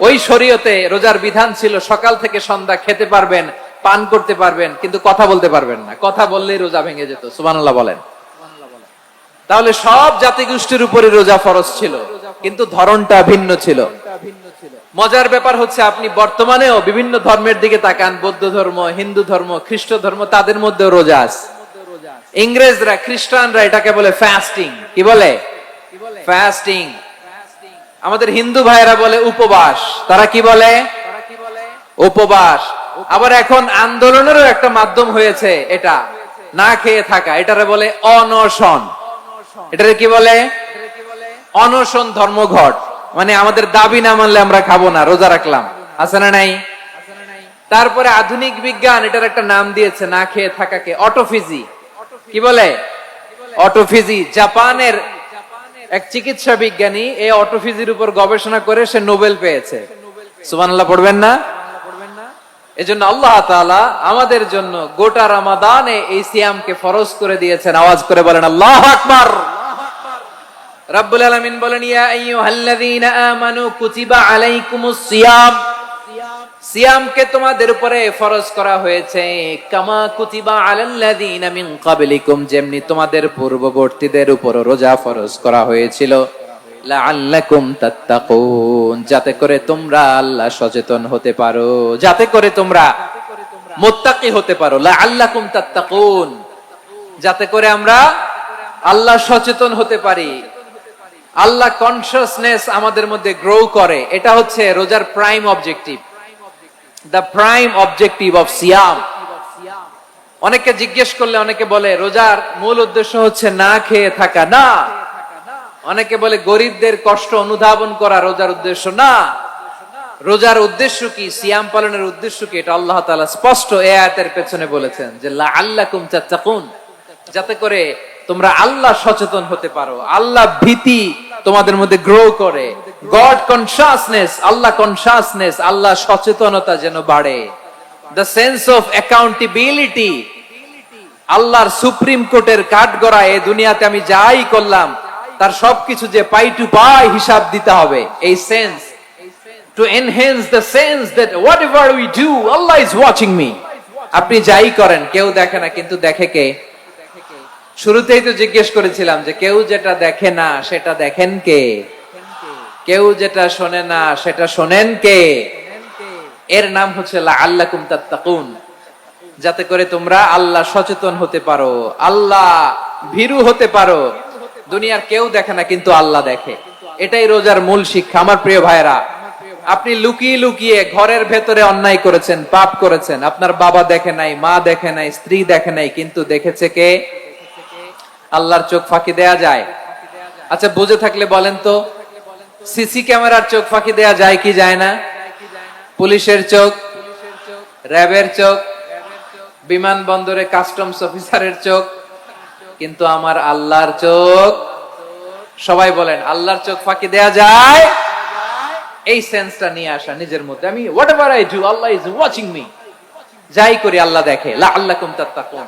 [SPEAKER 1] ওই শরীয়তে রোজার বিধান ছিল সকাল থেকে সন্ধ্যা খেতে পারবেন, পান করতে পারবেন, কিন্তু কথা বলতে পারবেন না। কথা বললেই রোজা ভেঙে যেত। সুবহানাল্লাহ বলেন। তাহলে সব জাতিগোষ্ঠীর উপরে রোজা ফরজ ছিল, কিন্তু ধরনটা ভিন্ন ছিল। মজার ব্যাপার হচ্ছে, আপনি বর্তমানেও বিভিন্ন ধর্মের দিকে তাকান, বৌদ্ধ ধর্ম, হিন্দু ধর্ম, খ্রিস্ট ধর্ম, তাদের মধ্যে রোজা আছে। ইংরেজরা, খ্রিস্টানরা এটাকে বলে ফাস্টিং। কি বলে? ফাস্টিং। আমাদের হিন্দু ভাইয়েরা বলে উপবাস। তারা কি বলে? উপবাস। আবার এখন আন্দোলনেরও একটা মাধ্যম হয়েছে এটা, না খেয়ে থাকা। এটারে বলে অনশন। এটারে কি বলে? অনশন ধর্মঘট। মানে আমাদের দাবি না মানলে আমরা খাবো না, রোজা রাখলাম। আছে না নাই? তারপরে আধুনিক বিজ্ঞান এটার একটা নাম দিয়েছে না খেয়ে থাকাকে, অটোফিজি। কি বলে? অটোফিজি। জাপানের এক চিকিৎসা বিজ্ঞানী এই অটোফিজির উপর গবেষণা করে সে নোবেল পেয়েছে। সুবহানাল্লাহ পড়বেন না? এজন্য আল্লাহ তাআলা আমাদের জন্য গোটা রমাদানে এই সিয়ামকে ফরজ করে দিয়েছেন। আওয়াজ করে বলেন আল্লাহু আকবার। রাব্বুল আলামিন বলেন, ইয়া আইয়ুহাল্লাযীনা আমানু কুতিবা আলাইকুমুস সিয়াম। সিয়ামকে তোমাদের উপরে ফরজ করা হয়েছে, কামা কুতিবা আলাল্লাযীনা মিন ক্বাবলিকুম, যেমনি তোমাদের পূর্ববর্তীদের উপর রোজা ফরজ করা হয়েছিল, লাআল্লাকুম তাত্তাকুন, যাতে করে তোমরা আল্লাহ সচেতন হতে পারো, যাতে করে তোমরা মুত্তাকি হতে পারো। লাআল্লাকুম তাত্তাকুন, যাতে করে আমরা আল্লাহ সচেতন হতে পারি, আল্লাহ কনসিয়াসনেস আমাদের মধ্যে গ্রো করে। এটা হচ্ছে রোজার prime objective, the prime objective of সিয়াম। অনেকে জিজ্ঞেস করলে অনেকে বলে রোজার মূল উদ্দেশ্য হচ্ছে না খেয়ে থাকা। না। অনেকে বলে গরিবদের কষ্ট অনুধাবন করা রোজার উদ্দেশ্য। না। রোজার উদ্দেশ্য কি, সিয়াম পালনের উদ্দেশ্য কি, এটা আল্লাহ তাআলা স্পষ্ট এই আয়াতের পেছনে বলেছেন যে লাআল্লাকুম তাত্তাকুন, যাতে করে তোমরা আল্লাহ সচেতন হতে পারো, আল্লাহ ভীতি তোমাদের মধ্যে গ্রো করে, গড কনসিয়াসনেস, আল্লাহ কনসিয়াসনেস, আল্লাহ সচেতনতা যেন বাড়ে, দ্য সেন্স অফ অ্যাকাউন্টেবিলিটি। আল্লাহর সুপ্রিম কোর্টের কাঠগড়া এই দুনিয়াতে আমি যাই করলাম তার সবকিছু যে পাই টু পাই হিসাব দিতে হবে। এই sense, to enhance the sense that whatever we do Allah is watching me. আপনি যাই করেন কেউ দেখে না, কিন্তু দেখে কে? শুরুতেই তো জিজ্ঞেস করেছিলাম যে কেউ যেটা দেখে না সেটা দেখেন কে? কেউ যেটা শোনে না সেটা শোনেন কে? এর নাম হচ্ছে লাআল্লাকুম তাত্তাকুন, যাতে করে তোমরা আল্লাহ সচেতন হতে পারো, আল্লাহ ভীরু হতে পারো। দুনিয়ার কেউ দেখে না, কিন্তু আল্লাহ দেখে। এটাই রোজার মূল শিক্ষা। আমার প্রিয় ভাইরা, আপনি লুকিয়ে লুকিয়ে ঘরের ভেতরে অন্যায় করেছেন, পাপ করেছেন, আপনার বাবা দেখে নাই, মা দেখে নাই, স্ত্রী দেখে নাই, কিন্তু দেখেছে কে? আল্লাহর চোখ ফাঁকি দেয়া যায়? আচ্ছা বুঝে থাকলে বলেন তো, সিসি ক্যামেরার চোখ ফাঁকি দেয়া যায় কি যায় না? পুলিশের চোখ, র্যাবের চোখ, বিমানবন্দরে কাস্টমস অফিসারের চোখ, কিন্তু আমার আল্লাহর চোখ? সবাই বলেন আল্লাহর চোখ ফাঁকি দেয়া যায়? এই সেন্সটা নিয়ে আসা নিজের মধ্যে, আমি whatever I do Allah is watching me, যাই করি আল্লাহ দেখে। লাআল্লাকুম তাত্তাকুন।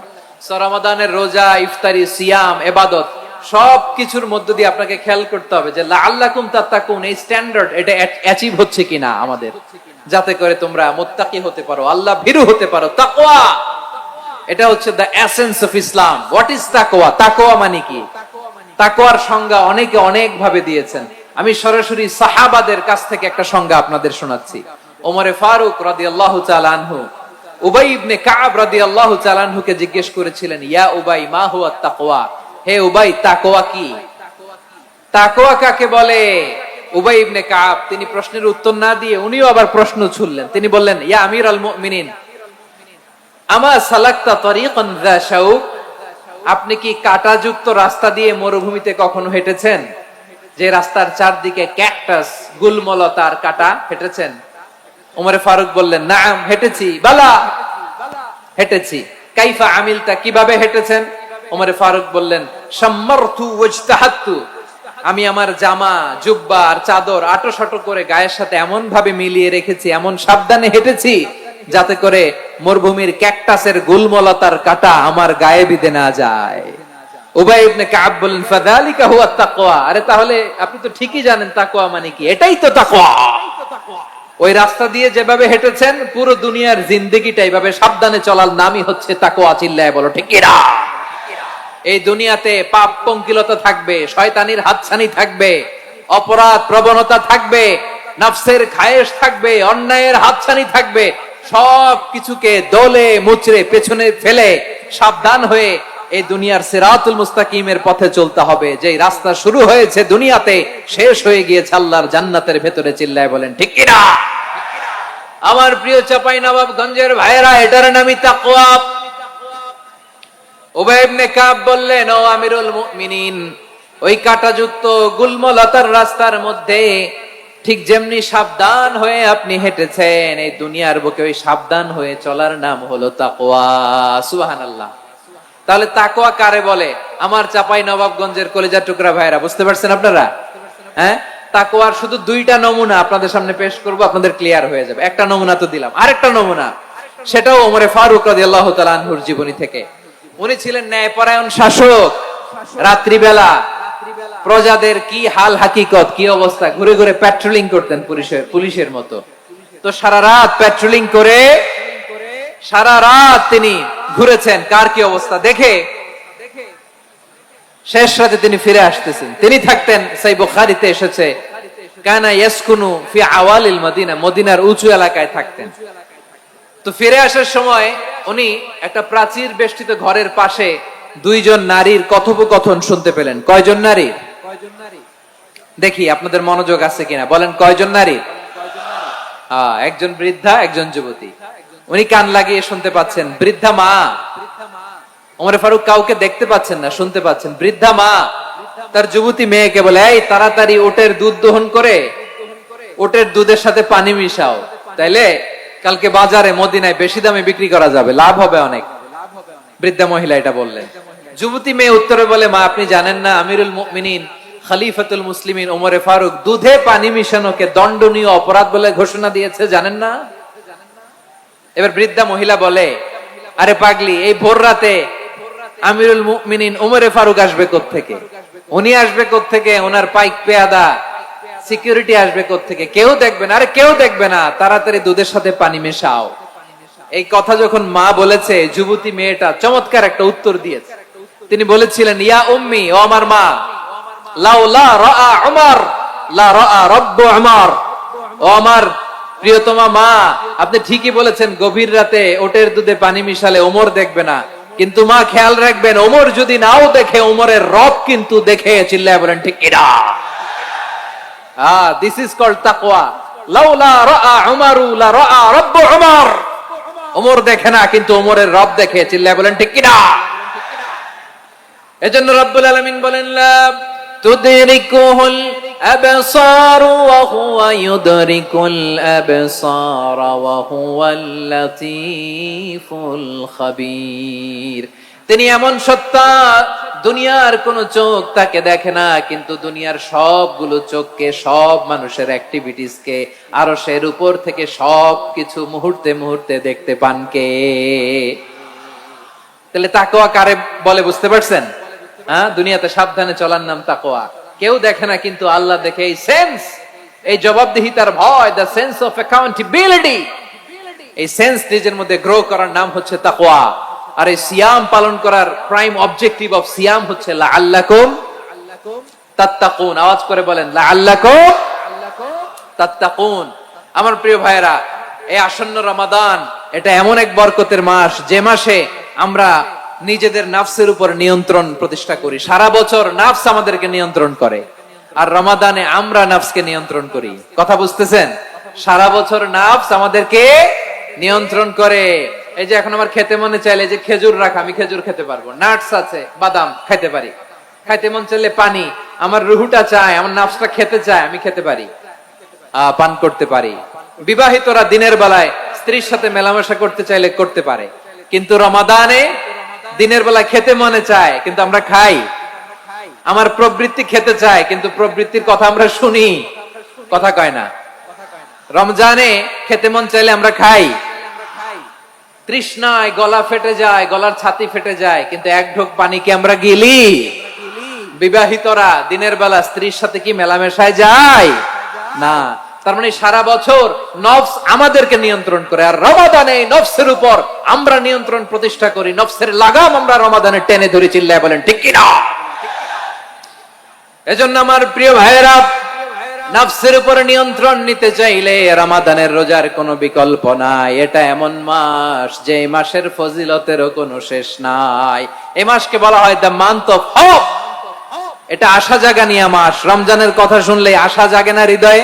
[SPEAKER 1] রমাদানের রোজা, ইফতারি, সিয়াম, ইবাদত সব কিছুর মধ্য দিয়ে আপনাকে খেয়াল করতে হবে যে লাআল্লাকুম তাত্তাকুন এই স্ট্যান্ডার্ড এটা অ্যাচিভ হচ্ছে কিনা আমাদের, যাতে করে তোমরা মুত্তাকি হতে পারো, আল্লাহ ভীরু হতে পারো। তাকওয়া, এটা হচ্ছে the essence of Islam. What is তাকওয়া? তাকওয়া মানে কি? তাকওয়ার সংজ্ঞা অনেকে অনেক ভাবে দিয়েছেন। আমি সরাসরি সাহাবাদের কাছ থেকে একটা সংজ্ঞা আপনাদের শোনাচ্ছি। ওমরে ফারুক রাদিয়াল্লাহু তাআলা আনহু উবাই ইবনে কাব রাদিয়াল্লাহু তাআলা আনহুকে জিজ্ঞেস করেছিলেন, ইয়া উবাই মা হুয়া তাকওয়া, হে উবাই, তাকওয়া কি? তাকওয়া কাকে বলে? উবাই ইবনে কাব তিনি প্রশ্নের উত্তর না দিয়ে উনিও আবার প্রশ্ন ছুড়লেন। তিনি বললেন, ইয়া আমিরুল মুমিনিন, আমা সালাকতা তরিকান যা শাউক, আপনি কি কাঁটাযুক্ত রাস্তা দিয়ে মরুভূমিতে কখনো হেঁটেছেন? যে রাস্তার চারদিকে ক্যাকটাস, গুলমলতার কাঁটা, হেঁটেছেন? ওমরে ফারুক বললেন, নাম, হেঁটেছি। বালা, হেঁটেছি। কাইফা আমিলতা, কিভাবে হেঁটেছেন? ওমরে ফারুক বললেন, শাম্মারতু ওয়াজতাহাতু, আমি আমার জামা, জুব্বা আর চাদর আটোসাটো করে গায়ের সাথে এমন ভাবে মিলিয়ে রেখেছি, এমন সাবধানে হেঁটেছি যাতে করে মরুভূমির ক্যাকটাসের গুলমলতার কাঁটা আমার গায়ে বিঁধে না যায়। উবাই ইবনে কাব বললেন, ফাযালিকা হুয়া তাকওয়া, আরে তাহলে আপনি তো ঠিকই জানেন তাকওয়া মানে কি, এটাই তো তাকওয়া। ওই রাস্তা দিয়ে যেভাবে হেঁটেছেন, পুরো দুনিয়ার জিন্দেগিটা এইভাবে সাবধানে চলার নামই হচ্ছে তাকওয়া। চিল্লায় বলো ঠিক কিনা? এই দুনিয়াতে পাপ পঙ্কিলতা থাকবে, শয়তানির হাতছানি থাকবে, অপরাধ প্রবণতা থাকবে, নফসের খায়েশ থাকবে, অন্যায়ের হাতছানি থাকবে। সব কিছুকে দলে মুচড়ে পেছনে ফেলে সাবধান হয়ে এই দুনিয়ার সিরাতুল মুস্তাকিমের পথে চলতে হবে। যে রাস্তা শুরু হয়েছে দুনিয়াতে, শেষ হয়ে গিয়েছে আল্লাহর জান্নাতের ভেতরে। চিল্লায় বলেন ঠিক কিনা? আমার প্রিয় চাপাই নবাবগঞ্জের ভাইয়েরা, এটার নামই তাকওয়া। উবাই ইবনে কাব বললেন, ও আমিরুল মুমিনিন, ওই কাঁটাযুক্ত গুলমলতার রাস্তার মধ্যে ঠিক যেমনি সাবধান হয়ে আপনি হেঁটেছেন, এই দুনিয়ার বুকে ওই সাবধান হয়ে চলার নাম হলো তাকওয়া। সুবহানাল্লাহ। তাহলে তাকওয়া কারে বলে? আমার চাপাই নবাবগঞ্জের কলিজার টুকরা ভাইরা, বুঝতে পারছেন আপনারা? হ্যাঁ, তাকওয়ার শুধু দুইটা নমুনা আপনাদের সামনে পেশ করব, আপনাদের ক্লিয়ার হয়ে যাবে। একটা নমুনা তো দিলাম, আরেকটা নমুনা, সেটাও ওমরে ফারুক রাদিয়াল্লাহু তাআলা আনহুর জীবনী থেকে। উনি ছিলেন ন্যায়পরায়ণ শাসক। রাত্রিবেলা প্রজাদের কি হাল হাকিকত, কি অবস্থা, ঘুরে ঘুরে প্যাট্রোলিং করতেন পুলিশের মতো। তো সারা রাত প্যাট্রোলিং করে সারা রাত তিনি ঘুরেছেন কার কি অবস্থা দেখে। শেষ রাতে তিনি ফিরে আসতেছেন। তিনি থাকতেন, সেই বুখারীতে এসেছে, কানা ইয়াসকুনু ফি আওয়ালিল মদিনা, মদিনার উঁচু এলাকায় থাকতেন। তো ফিরে আসার সময় উনি একটা প্রাচীর বেষ্টিত ঘরের পাশে দুইজন নারীর কথোপকথন শুনতে পেলেন। কয়জন নারী? দেখি আপনাদের মনোযোগ আছে কিনা, বলেন কয়জন নারী? একজন বৃদ্ধা, একজন যুবতী। উনি কান লাগিয়ে শুনতে পাচ্ছেন। বৃদ্ধা মা, ওমরে ফারুক কাউকে দেখতে পাচ্ছেন না, শুনতে পাচ্ছেন। বৃদ্ধা মা তার যুবতী মেয়েকে বলে, এই তাড়াতাড়ি উটের দুধ দহন করে উটের দুধের সাথে পানি মিশাও, তাইলে কালকে বাজারে মদিনায় বেশি দামে বিক্রি করা যাবে, লাভ হবে অনেক। বৃদ্ধা মহিলা এটা বললেন। যুবতী মেয়ে উত্তরে বলে, মা আপনি জানেন না আমিরুল মুমিনিন খলিফাতুল মুসলিমিন ওমরে ফারুক দুধে পানি মিশানোকে দণ্ডনীয় অপরাধ বলে ঘোষণা দিয়েছে, জানেন না? এবার বৃদ্ধা মহিলা বলে, আরে পাগলি, এই ভোর রাতে আমিরুল মুমিনিন ওমরে ফারুক আসবে কোত্থেকে? উনি আসবে কোত্থেকে? ওনার পাইক পেয়াদা সিকিউরিটি আসবে কোত্থেকে? কেউ দেখবে না। আরে কেউ দেখবে না, তাড়াতাড়ি দুধের সাথে পানি মেশাও। এই কথা যখন মা বলেছে, যুবতী মেয়েটা চমৎকার একটা উত্তর দিয়েছে। তিনি বলেছিলেন, ইয়া উম্মি, ও আমার মা, লাউলা রাআ উমর লা রাআ রাব্বু উমর, ও আমার প্রিয়তমা মা, আপনি ঠিকই বলেছেন, গভীর রাতে ওটের দুধে পানি মিশালে ওমর দেখবে না, কিন্তু মা খেয়াল রাখবেন, ওমর যদি নাও দেখে, ওমরের রব কিন্তু দেখে। চিল্লায় বলেন ঠিক কিনা? দিস ইজ কল্ড তাকওয়া। লাউলা রাআ উমরু লা রাআ রাব্বু উমর, ওমর দেখে না কিন্তু ওমরের রব দেখে। চিল্লায় বলেন ঠিক কিনা? এজন্য রব্বুল আলামিন বলেন, লা তুদরিকুহুল আবসার ওয়া হুয়া ইউদরিকুল আবসার ওয়া হুয়াল লাতীফুল খাবীর। তিনি এমন সত্তা, দুনিয়ার কোন চোখ তাকে দেখে না, কিন্তু দুনিয়ার সবগুলো চোখকে, সব মানুষের অ্যাক্টিভিটিসকে আরশের উপর থেকে সবকিছু মুহূর্তে মুহূর্তে দেখতে পান কে? তাহলে তাকওয়া কারে বলে বুঝতে পারছেন? দুনিয়াতে সাবধানে চলার নাম তাকওয়া। কেউ দেখে না কিন্তু আল্লাহ দেখে। এই সেন্স, এই জবাবদিহিতার ভয়, দ্য সেন্স অফ অ্যাকাউন্টেবিলিটি, এই সেন্স নিজের মধ্যে গ্রো করার নাম হচ্ছে তাকওয়া। আর এই সিয়াম পালন করার প্রাইম অবজেক্টিভ অফ সিয়াম হচ্ছে লাআল্লাকুম তাত্তাকুন। আওয়াজ করে বলেন, লাআল্লাকুম তাত্তাকুন। আমার প্রিয় ভাইয়েরা, এই আসন্ন রমাদান, এটা এমন এক বরকতের মাস, যে মাসে আমরা নিজেদের নাফসের উপর নিয়ন্ত্রণ প্রতিষ্ঠা করি। সারা বছর নাফস আমাদেরকে নিয়ন্ত্রণ করে, আর রমাদানে আমরা নাফসকে নিয়ন্ত্রণ করি। কথা বুঝতেছেন? সারা বছর নাফস আমাদেরকে নিয়ন্ত্রণ করে। এই যে এখন আমার খেতে মনে চাইলে যে খেজুর রাখা, আমি খেজুর খেতে পারবো, নাটস আছে, বাদাম খাইতে পারি। খাইতে মন চাইলে পানি, আমার রুহুটা চায়, আমার নাফসটা খেতে চায়, আমি খেতে পারি, পান করতে পারি। বিবাহিতরা দিনের বেলায় স্ত্রীর সাথে মেলামেশা করতে চাইলে করতে পারে, কিন্তু রমাদানে দিনের বেলায় খেতে মনে চায় কিন্তু আমরা খাই। আমার প্রবৃত্তি খেতে চায় কিন্তু প্রবৃত্তির কথা আমরা শুনি, কথা কয় না। রমজানে খেতে মন চাইলে আমরা খাই, তৃষ্ণায় গলা ফেটে যায়, গলার ছাতি ফেটে যায়, কিন্তু এক ঢোক পানি কি আমরা গিলি? বিবাহিতরা দিনের বেলা স্ত্রীর সাথে কি মেলামেশায় যায় না। তার মানে সারা বছর নফস আমাদেরকে নিয়ন্ত্রণ করে, আর রমাদানে নফসের উপর আমরা নিয়ন্ত্রণ প্রতিষ্ঠা করি। নফসের লাগাম আমরা রমাদানে টেনে ধরে, চিল্লায় বলেন ঠিক কিনা? এজন্য আমার প্রিয় ভাইয়েরা, নফসের উপর নিয়ন্ত্রণ নিতে চাইলে রমাদানের রোজার কোনো বিকল্প নাই। এটা এমন মাস যে মাসের ফজিলতেরও কোনো শেষ নাই। এই মাসকে বলা হয় দ্য মান্থ অফ হোপ। এটা আশা জাগানিয়া মাস। রমজানের কথা শুনলে আশা জাগে না হৃদয়ে?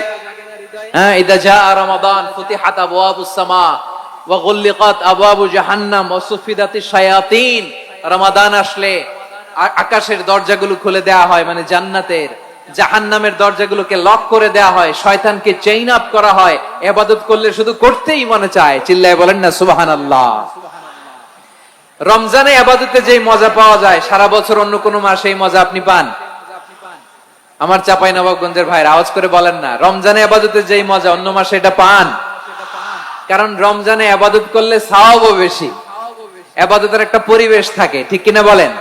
[SPEAKER 1] হ্যাঁ, ইদা জাআ রমাদান ফুতিহাত আবওয়াবুস সামা ওয়া গুল্লিকাত আবওয়াবু জাহান্নাম ওয়া সুফিদাতিশ শায়াতিন। রমাদান আসলে আকাশের দরজাগুলো খুলে দেয়া হয়, মানে জান্নাতের। জাহান্নামের দরজাগুলোকে লক করে দেয়া হয়, শয়তানকে চেইন আপ করা হয়। ইবাদত করলে শুধু করতেই মনে চায়, চিল্লায় বলেন না সুবহানাল্লাহ। রমজানে ইবাদতে যেই মজা পাওয়া যায়, সারা বছর অন্য কোন মাসে এই মজা আপনি পান? আমার চাঁপাইনবাবগঞ্জের ভাইরা আওয়াজ করে বলেন না, রমজানে ইবাদতে যেই মজা অন্য মাসে এটা পান? কারণ রমজানে ইবাদত করলে সওয়াবও বেশি, ইবাদতের একটা পরিবেশ থাকে, ঠিক কিনা বলেন?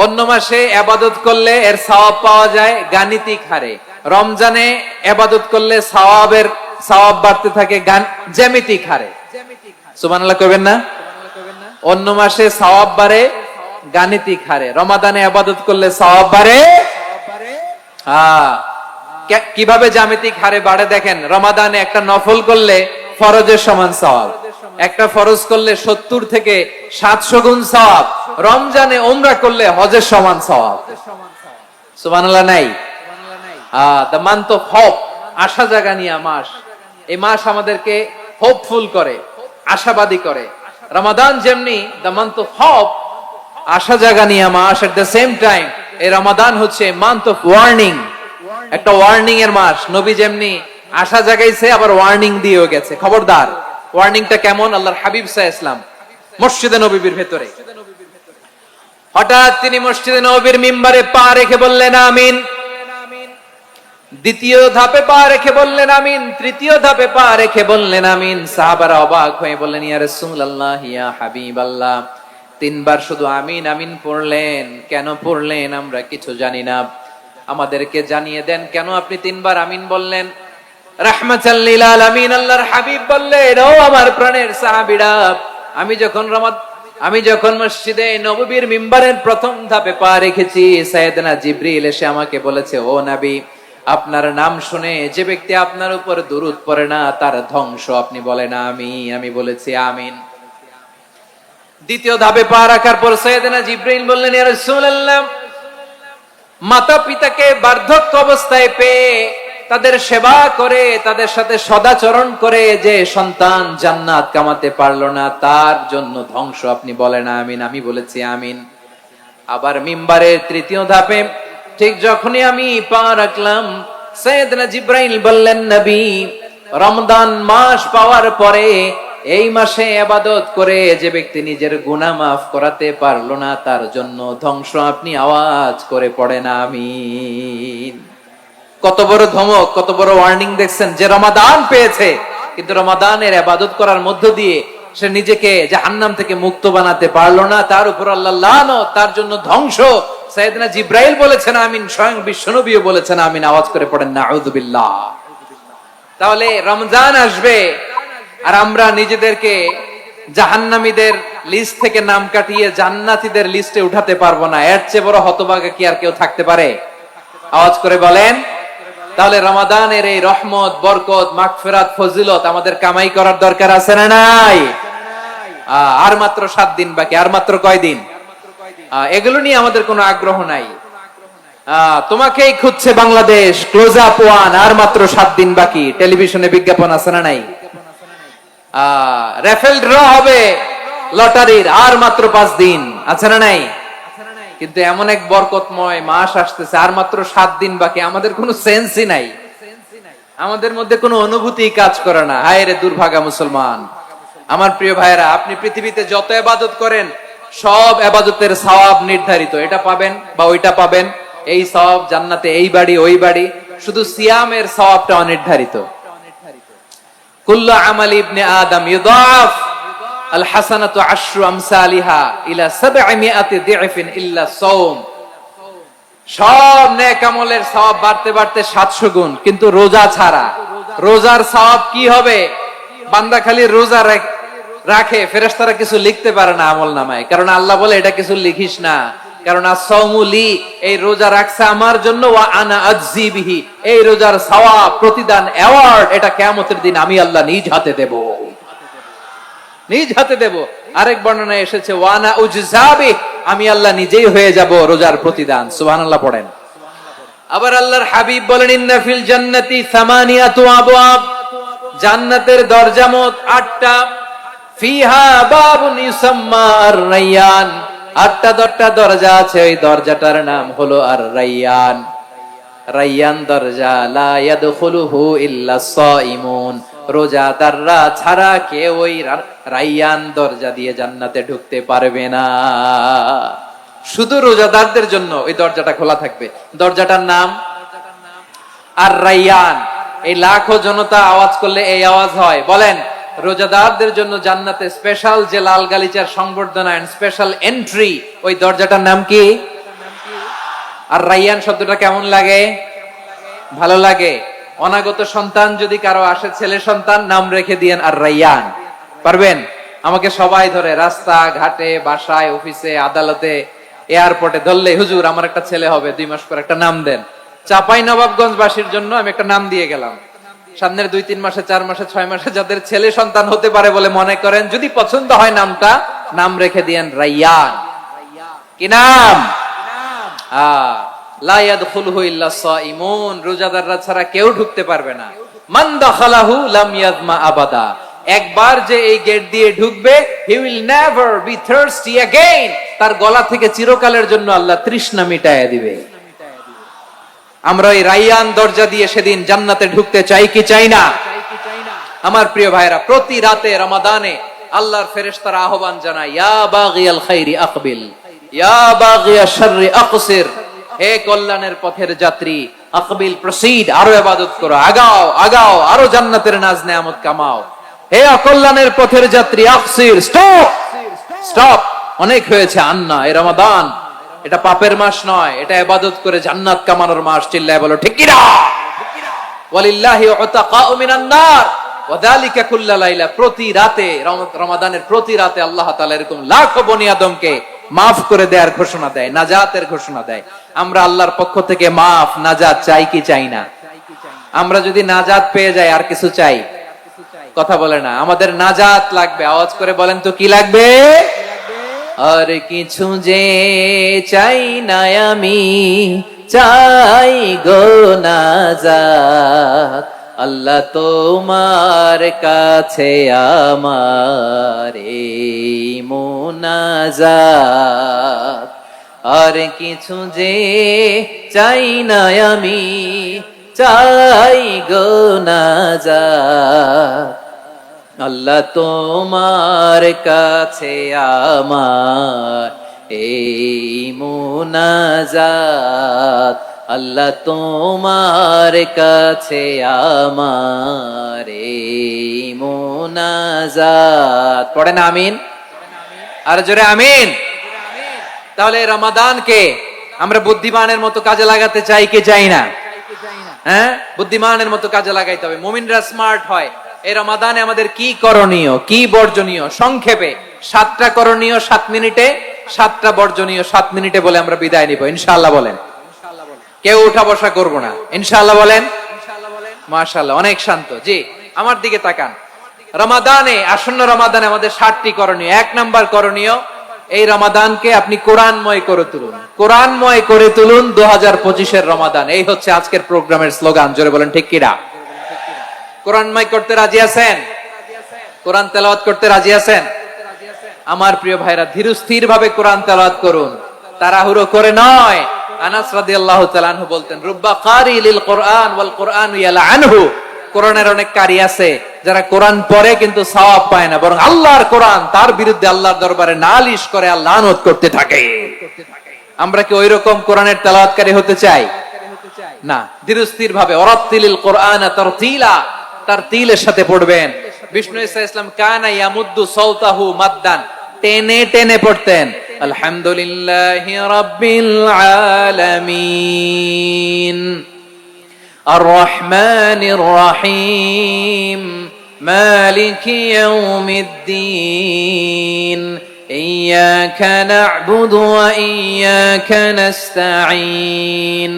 [SPEAKER 1] অন্য মাসে ইবাদত করলে এর সওয়াব পাওয়া যায় গাণিতিক হারে, রমজানে ইবাদত করলে সওয়াব বাড়তে থাকে জ্যামিতিক হারে। সুবহানাল্লাহ কইবেন না? অন্য মাসে সওয়াব বাড়ে গাণিতিক হারে, রমাদানে ইবাদত করলে সওয়াব বাড়ে। কিভাবে জ্যামিতিক হারে বাড়ে দেখেন, রমাদানে একটা নফল করলে ফরজের সমান সওয়াব, একটা ফরজ করলে 70 থেকে 700 গুণ সওয়াব, রমজানে উমরা করলে হজের সমান সওয়াব। সুবহানাল্লাহ নাই? দ্য মান্থ অফ হোপ, আশা জাগানিয়া মাস। এই মাস আমাদেরকে হোপফুল করে, আশাবাদী করে। রমাদান যেমনি দ্য মান্থ অফ হোপ, আশা জাগানিয়া মাস, এট দ্য সেম টাইম এই রমাদান হচ্ছে মান্থ অফ ওয়ার্নিং, একটা ওয়ার্নিং এর মাস। নবী যেমনি আশা জাগাইছে, আবার ওয়ার্নিং দিয়েও গেছে, খবরদার। ওয়ার্নিংটা কেমন? আল্লাহর হাবিব সাল্লাল্লাহু আলাইহি ওয়াসাল্লাম মসজিদে নববীর ভেতরে হঠাৎ তিনি মসজিদে নববীর মিম্বারে পা রেখে বললেন আমিন। দ্বিতীয় ধাপে পা রেখে বললেন আমিন, তৃতীয় ধাপে পা রেখে বললেন আমিন। সাহাবারা অবাক হয়ে বললেন, ইয়া রাসূলুল্লাহ, ইয়া হাবিবাল্লাহ, 3 বার শুধু আমিন আমিন পড়লেন, কেন পড়লেন আমরা কিছু জানি না, আমাদেরকে জানিয়ে দেন কেন আপনি 3 বার আমিন বললেন। রাহমাতাল লিল আলামিন আল্লাহর হাবিব বললেন, ও আমার প্রাণের সাহাবীরা, আমি যখন মসজিদে নববীর মিম্বারের প্রথম ধাপে পা রেখেছি, সাইয়েদনা জিবরিল এসে আমাকে বলেছে, ও নবী, আপনার নাম শুনে যে ব্যক্তি আপনার উপর দুরূদ পড়ে না তার ধ্বংস। আপনি বলেন আমিন। আমি বলেছি আমিন। দ্বিতীয় ধাপে পা রাখার পর সাইয়েদনা জিবরিল বললেন, ইয়া রাসূলুল্লাহ, মাতা পিতাকে বার্ধক্য অবস্থায় পেয়ে তাদের সেবা করে, তাদের সাথে সদাচরণ করে যে সন্তান জান্নাত কামাতে পারলো না, তার জন্য ধ্বংস। আপনি বলেন আমিন। আমি বলেছি আমিন। আবার মিম্বারের তৃতীয় ধাপে ঠিক যখনই আমি পা রাখলাম, সাইয়েদনা জিবরাইল বললেন, নবী, রমজান মাস পাওয়ার পরে এই মাসে ইবাদত করে যে ব্যক্তি নিজের গুনাহ মাফ করাতে পারলো না, তার জন্য ধ্বংস। আপনি আওয়াজ করে পড়েন আমিন। কত বড় ধমক, কত বড় ওয়ার্নিং দেখছেন। যে রমাদান পেয়েছে, কিন্তু রমাদানের ইবাদত করার মধ্য দিয়ে সে নিজেকে জাহান্নাম থেকে মুক্ত বানাতে পারলো না, তার উপর আল্লাহ লানত, তার জন্য ধ্বংস। সাইয়েদনা জিবরাইল বলেছেন আমিন, স্বয়ং বিশ্বনবীও বলেছেন আমিন। আওয়াজ করে পড়েন নাউযু বিল্লাহ। তাহলে রমজান আসবে আর আমরা নিজেদেরকে জাহান্নামীদের লিস্ট থেকে নাম কাটিয়ে জান্নাতীদের লিস্টে উঠাতে পারবো না। এর চেয়ে বড় হতভাগা কি আর কেউ থাকতে পারে? আওয়াজ করে বলেন। তাহলে রমাদানের এই রহমত, বরকত, মাগফিরাত, ফজিলত আমাদের কামাই করার দরকার আছে না নাই? আর মাত্র 7 দিন বাকি, আর মাত্র কয় দিন? এগুলো নিয়ে আমাদের কোনো আগ্রহ নাই। তোমাকেই খুঁজছে বাংলাদেশ, ক্লোজ আপ ওয়ান, আর মাত্র 7 দিন বাকি। টেলিভিশনে বিজ্ঞাপন আছে না নাই? রেফেল ড্র হবে লটারির, আর মাত্র 5 দিন, আছে না নাই? কিন্তু এমন এক বরকতময় মাস আসতেছে, আর মাত্র 7 দিন বাকি, আমাদের কোনো সেন্সই নাই, আমাদের মধ্যে কোনো অনুভূতি কাজ করে না। হায় রে দুর্ভাগা মুসলমান। আমার প্রিয় ভাইরা, আপনি পৃথিবীতে যত ইবাদত করেন সব ইবাদতের সওয়াব নির্ধারিত, এটা পাবেন বা ওইটা পাবেন, এই সওয়াব জান্নাতে, এই বাড়ি ওই বাড়ি। শুধু সিয়ামের সওয়াবটা অনির্ধারিত। কুল্লু আমালি ইবনে আদম ইউদাফ আল হাসানাতু আশরু আমসালিহা ইলা 700 দি'ফিন ইল্লা সাওম। সব নেক আমলের সওয়াব বাড়তে বাড়তে 700 গুণ, কিন্তু রোজা ছাড়া। রোজার সওয়াব কি হবে? বান্দা খালি রোজা রাখে, ফেরেশতারা কিছু লিখতে পারে না আমল নামায়, কারণ আল্লাহ বলে এটা কিছু লিখিস না, কারণ as-সাওমু লি, এই রোজা রাখছে আমার জন্য, ওয়া আনা আজজি বিহি, এই রোজার সওয়াব, প্রতিদান, অ্যাওয়ার্ড, এটা কিয়ামতের দিন আমি আল্লাহ নিজ হাতে দেব, নিজ হাতে দেব। আরেক বর্ণনায় এসেছে ওয়া আনা উজজা বিহি, আমি আল্লাহ নিজেই হয়ে যাব রোজার প্রতিদান। সুবহানাল্লাহ পড়েন। আবার আল্লাহর হাবিব বলেন ইন্না ফিল জান্নাতি 8 আবওয়াব, জান্নাতের দরজা মোট 8টা। ফিহা বাবুন ইউসাম্মা আর-রায়্যান, 8টা দরজা আছে, ওই দরজাটার নাম হলো আর-রায়্যান। রায়্যান দরজা, লা ইয়াদখুলুহু ইল্লা সাইমুন, রোজাদাররা ছাড়া কেউ ওই রায়্যান দরজা দিয়ে জান্নাতে ঢুকতে পারবে না। শুধু রোজাদারদের জন্য ওই দরজাটা খোলা থাকবে। দরজাটার নাম আর-রায়্যান। এই লাখো জনতা আওয়াজ করলে এই আওয়াজ হয়। বলেন, রোজাদারদের জন্য জান্নাতে স্পেশাল যে লাল গালিচার সংবর্ধনা এন্ড স্পেশাল এন্ট্রি, ওই দরজাটার নাম কি? আর-রায়্যান শব্দটা কেমন লাগে? ভালো লাগে। অনাগত সন্তান যদি কারো আসে, ছেলে সন্তান, নাম রেখে দিয়েন আর-রায়্যান। পারবেন? আমাকে সবাই ধরে, রাস্তা ঘাটে, বাসায়, অফিসে, আদালতে, এয়ারপোর্টে ধরলে, হুজুর আমার একটা ছেলে হবে 2 মাস পর, একটা নাম দেন। চাঁপাইনবাবগঞ্জ বাসীর জন্য আমি একটা নাম দিয়ে গেলাম। সামনের 2-3 মাসে, 4 মাসে, 6 মাসে যাদের ছেলে সন্তান হতে পারে বলে মনে করেন, যদি পছন্দ হয় নামটা, নাম রেখে দিয়েন রায়্যান। কি নাম? লা ইয়াদখুলুহু ইল্লা সাইমুন, রোজাদাররা ছাড়া কেউ ঢুকতে পারবে না। মান দাখালাহু লাম ইয়াজমা আবাদা, একবার যে এই গেট দিয়ে ঢুকবে, he will never be thirsty again, তার গলা থেকে চিরকালের জন্য আল্লাহ তৃষ্ণা মিটায়া দিবে। আমরা এই রায়্যান দরজা দিয়ে সেদিন জান্নাতে ঢুকতে চাই কি চাই না? আমার প্রিয় ভাইরা, প্রতি রাতে রমাদানে আল্লাহর ফেরেশতারা আহ্বান জানায়, ইয়া বাগিয়াল খাইরি আকবিল, ইয়া বাগিয়াশ শাররি আকসির, হে কল্যাণের পথের যাত্রী, আকবিল, প্রসিড, আরো ইবাদত করো, আগাও আগাও, আরো জান্নাতের নাজ নেয়ামত কামাও। হে অকল্যাণের পথের যাত্রী, আকসির, স্টপ স্টপ, অনেক হয়েছে। আন্না, এই রমাদান এটা পাপের মাস নয়, এটা ইবাদত করে জান্নাত কামানোর মাস। চিল্লায় বলো ঠিক কি না? ওয়ালিল্লাহি উতাকাউ মিনান নার ওয়া যালিকা কুল্লা লাইলা, প্রতি রাতে, রমাদানের প্রতি রাতে আল্লাহ তাআলা এরকম লাখো বনি আদমকে মাফ করে দেওয়ার ঘোষণা দেয়, নাজাতের ঘোষণা দেয়। আমরা আল্লাহর পক্ষ থেকে মাফ, নাজাত চাই কি চাই না? আমরা যদি নাজাত পেয়ে যাই, আর কিছু চাই? কথা বলে না। আমাদের নাজাত লাগবে। আওয়াজ করে বলেন তো কি লাগবে? আর কিছু যে চাই না আমি, চাই গো নাজাত, আল্লাহ তোমার কাছে আমার এই মুনাজাত। আর কিছু যে চাই না আমি, চাই গো নাজাত, আল্লাহ তোমার কাছে আমার এই মুনাজাত, আল্লাহ তোমার কাছে আমার এই মুনাজাত। পড়েন আমিন, আর জোরে আমিন। তাহলে রমাদানকে আমরা বুদ্ধিমানের মতো কাজে লাগাতে চাই কি চাই না? হ্যাঁ, বুদ্ধিমানের মতো কাজে লাগাইতে হবে। মুমিনরা স্মার্ট হয়। এই রমাদানে আমাদের কি করণীয়, কি বর্জনীয়, সংক্ষেপে 7টা করণীয় 7 মিনিটে, 7টা বর্জনীয় 7 মিনিটে বলে আমরা বিদায় নিব ইনশাআল্লাহ। বলেন, কেউ উঠা বসা করব না ইনশাআল্লাহ। বলেন মাশাআল্লাহ, অনেক শান্ত। জি, আমার দিকে তাকান। রমাদানে, আসন্ন রমাদানে আমাদের 7টি করণীয়। 1 নাম্বার করণীয়, এই রমাদানকে আপনি কোরআনময় করে তুলুন। কোরআনময় করে তুলুন 2025-এর রমাদান। এই হচ্ছে আজকের প্রোগ্রামের স্লোগান। জোরে বলেন ঠিক কিনা? কোরআনময় করতে রাজি আছেন? কোরআন তেলাওয়াত করতে রাজি আছেন? আমার প্রিয় ভাইরা, ধীরস্থির ভাবে কোরআন তেলাওয়াত করুন, তাড়াহুড়ো করে নয়। আনাস রাদিয়াল্লাহু তাআলা আনহু বলতেন, রুব্বা কারি লিল কোরআন ওয়াল কোরআনু ইয়ালআনহু। কোরআনের অনেক কারি আছে যারা কোরআন পড়ে কিন্তু সওয়াব পায় না, বরং আল্লাহর কোরআন তার বিরুদ্ধে আল্লাহর দরবারে নালিশ করে আর লানত করতে থাকে। আমরা কি ওইরকম কোরআনের তেলাওয়াতকারী হতে চাই? না। ধীরস্থির ভাবে ওয়ারাত্তিলিল কোরআনা তারতিলা, তারতিলের সাথে পড়বেন। বিষ্ণু ঈসা ইসলাম কানা ইয়ামুদ্দু সাওতাহু মাদ্দান, টেনে টেনে পড়তেন। আলহামদুলিল্লাহি রাব্বিল আলামিন আর রহমানির রহিম মালিকি ইয়াউমিদ্দিন ইয়্যাকা না'বুদু ওয়া ইয়্যাকা নাস্তাঈন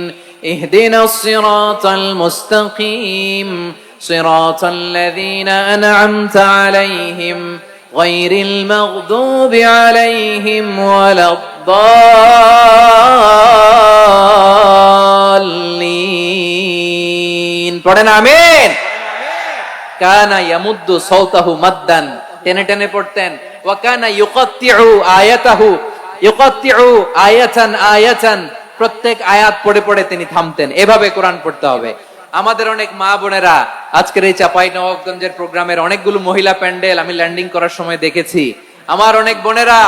[SPEAKER 1] ইহদিনাস সিরাতাল মুস্তাকিম صراط الذين أنعمت عليهم غير المغضوب عليهم ولا الضالين পড়েন আমিন। কানা ইয়ামুদ্দু সাওতাহু মাদ্দান, টেনে টেনে পড়তেন। ওয়া কানা ইউকাত্তিউ আয়াতাহু, ইউকাত্তিউ আয়াতান আয়াতান, প্রত্যেক আয়াত পড়ে পড়ে তিনি থামতেন। এভাবে কোরআন পড়তে হবে। আমাদের অনেক মা বোনেরা আজকের এই চাঁপাইনবাবগঞ্জের প্রোগ্রামের অনেকগুলো মহিলা প্যান্ডেল আমি ল্যান্ডিং করার সময় দেখেছি। আমার অনেক বোনেরা,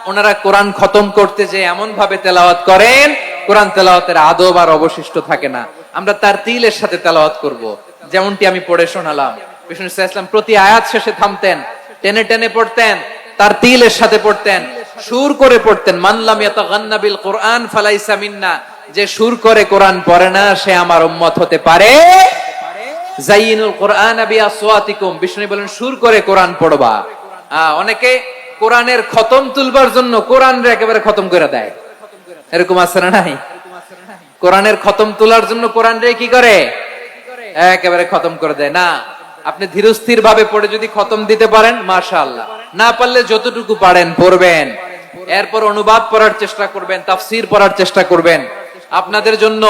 [SPEAKER 1] ওনারা কোরআন খতম করতে যে এমন ভাবে তেলাওয়াত করেন, কোরআন তেলাওয়াতের আদব আর অবশিষ্ট থাকে না। আমরা তারতিলের সাথে তেলাওয়াত করব, যেমনটি আমি পড়ে শোনালাম। বিষ্ণু ইসলাম প্রতি আয়াত শেষে থামতেন, টেনে টেনে পড়তেন, তারতিলের সাথে পড়তেন, সুর করে পড়তেন। মান লাম ইয়াতাগান্না বিল কোরআন ফালাইসা মিন্না, যে সুর করে কোরআন পড়ে না সে আমার উম্মত হতে পারে। যায়িনুল কোরআন বিআসওয়াতিকুম, বিষ্ণু বলেন সুর করে কোরআন পড়বা। অনেকে কোরআনের খতম তুলবার জন্য কোরআনরে একেবারে খতম করে দেয়, এরকম আছে না নাই? কোরআনের খতম তোলার জন্য কোরআনরে কি করে? একেবারে খতম করে দেয়। না, আপনি ধীরস্থির ভাবে পড়ে যদি খতম দিতে পারেন মাশাআল্লাহ, না পারলে যতটুকু পারেন পড়বেন। এরপর অনুবাদ পড়ার চেষ্টা করবেন, তাফসীর পড়ার চেষ্টা করবেন। আপনাদের জন্য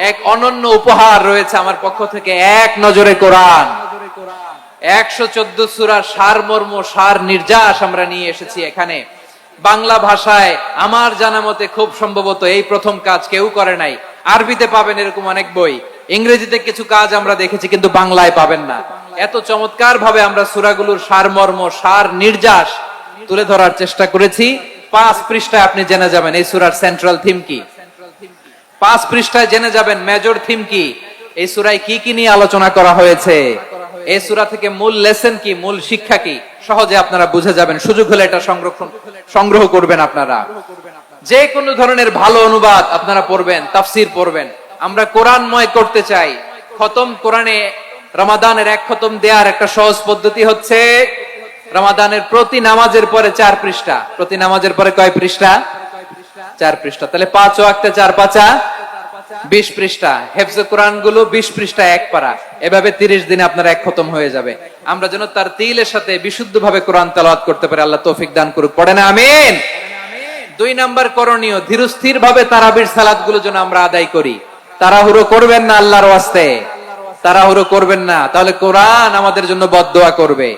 [SPEAKER 1] এক অনন্য উপহার রয়েছে আমার পক্ষ থেকে, এক নজরে কোরআন। 114 সূরার সারমর্ম, সার নির্যাস আমরা নিয়ে এসেছি এখানে। বাংলা ভাষায় আমার জানা মতে খুব সম্ভবত এই প্রথম কাজ, কেউ করে নাই। আরবিতে পাবেন এরকম অনেক বই, ইংরেজিতে কিছু কাজ আমরা দেখেছি, কিন্তু বাংলায় পাবেন না। এত চমৎকার ভাবে আমরা সূরাগুলোর সারমর্ম, সার নির্যাস তুলে ধরার চেষ্টা করেছি। 5 পৃষ্ঠায় আপনি জেনে যাবেন এই সূরার সেন্ট্রাল থিম কি। 5 পৃষ্ঠায় জেনে যাবেন মেজর থিম কি, এই সূরায় কি কি নিয়ে আলোচনা করা হয়েছে, এই সূরা থেকে মূল লেসন কি, মূল শিক্ষা কি, সহজে আপনারা বুঝে যাবেন। সুযোগ হলে এটা সংগ্রহ করবেন। আপনারা যে কোনো ধরনের ভালো অনুবাদ আপনারা পড়বেন, তাফসীর পড়বেন। আমরা কোরআনময় করতে চাই। খতম কোরআনে রমাদানের 1 খতম দেওয়ার একটা সহজ পদ্ধতি হচ্ছে রমাদানের প্রতি নামাজের পরে 4 পৃষ্ঠা। প্রতি নামাজের পরে কয় পৃষ্ঠা? 4 পৃষ্ঠা। তাহলে 5 ওয়াক্তে 4 পাঁচা 20 পৃষ্ঠা। হেফজে কোরআন গুলো 20 পৃষ্ঠা 1 পারা। এভাবে 30 দিনে আপনার 1 খতম হয়ে যাবে। আমরা যেন তারতিলের সাথে বিশুদ্ধভাবে কোরআন তেলাওয়াত করতে পারি, আল্লাহ তৌফিক দান করুক। পড়েন আমিন। 2 নাম্বার করণীয়, ধীরস্থির ভাবে তারাবির সালাত গুলো যেন আমরা আদায় করি। তাড়াহুড়ো করবেন না, আল্লাহর ওয়াস্তে তাড়াহুড়ো করবেন না, তাহলে কোরআন আমাদের জন্য বদদোয়া করবে।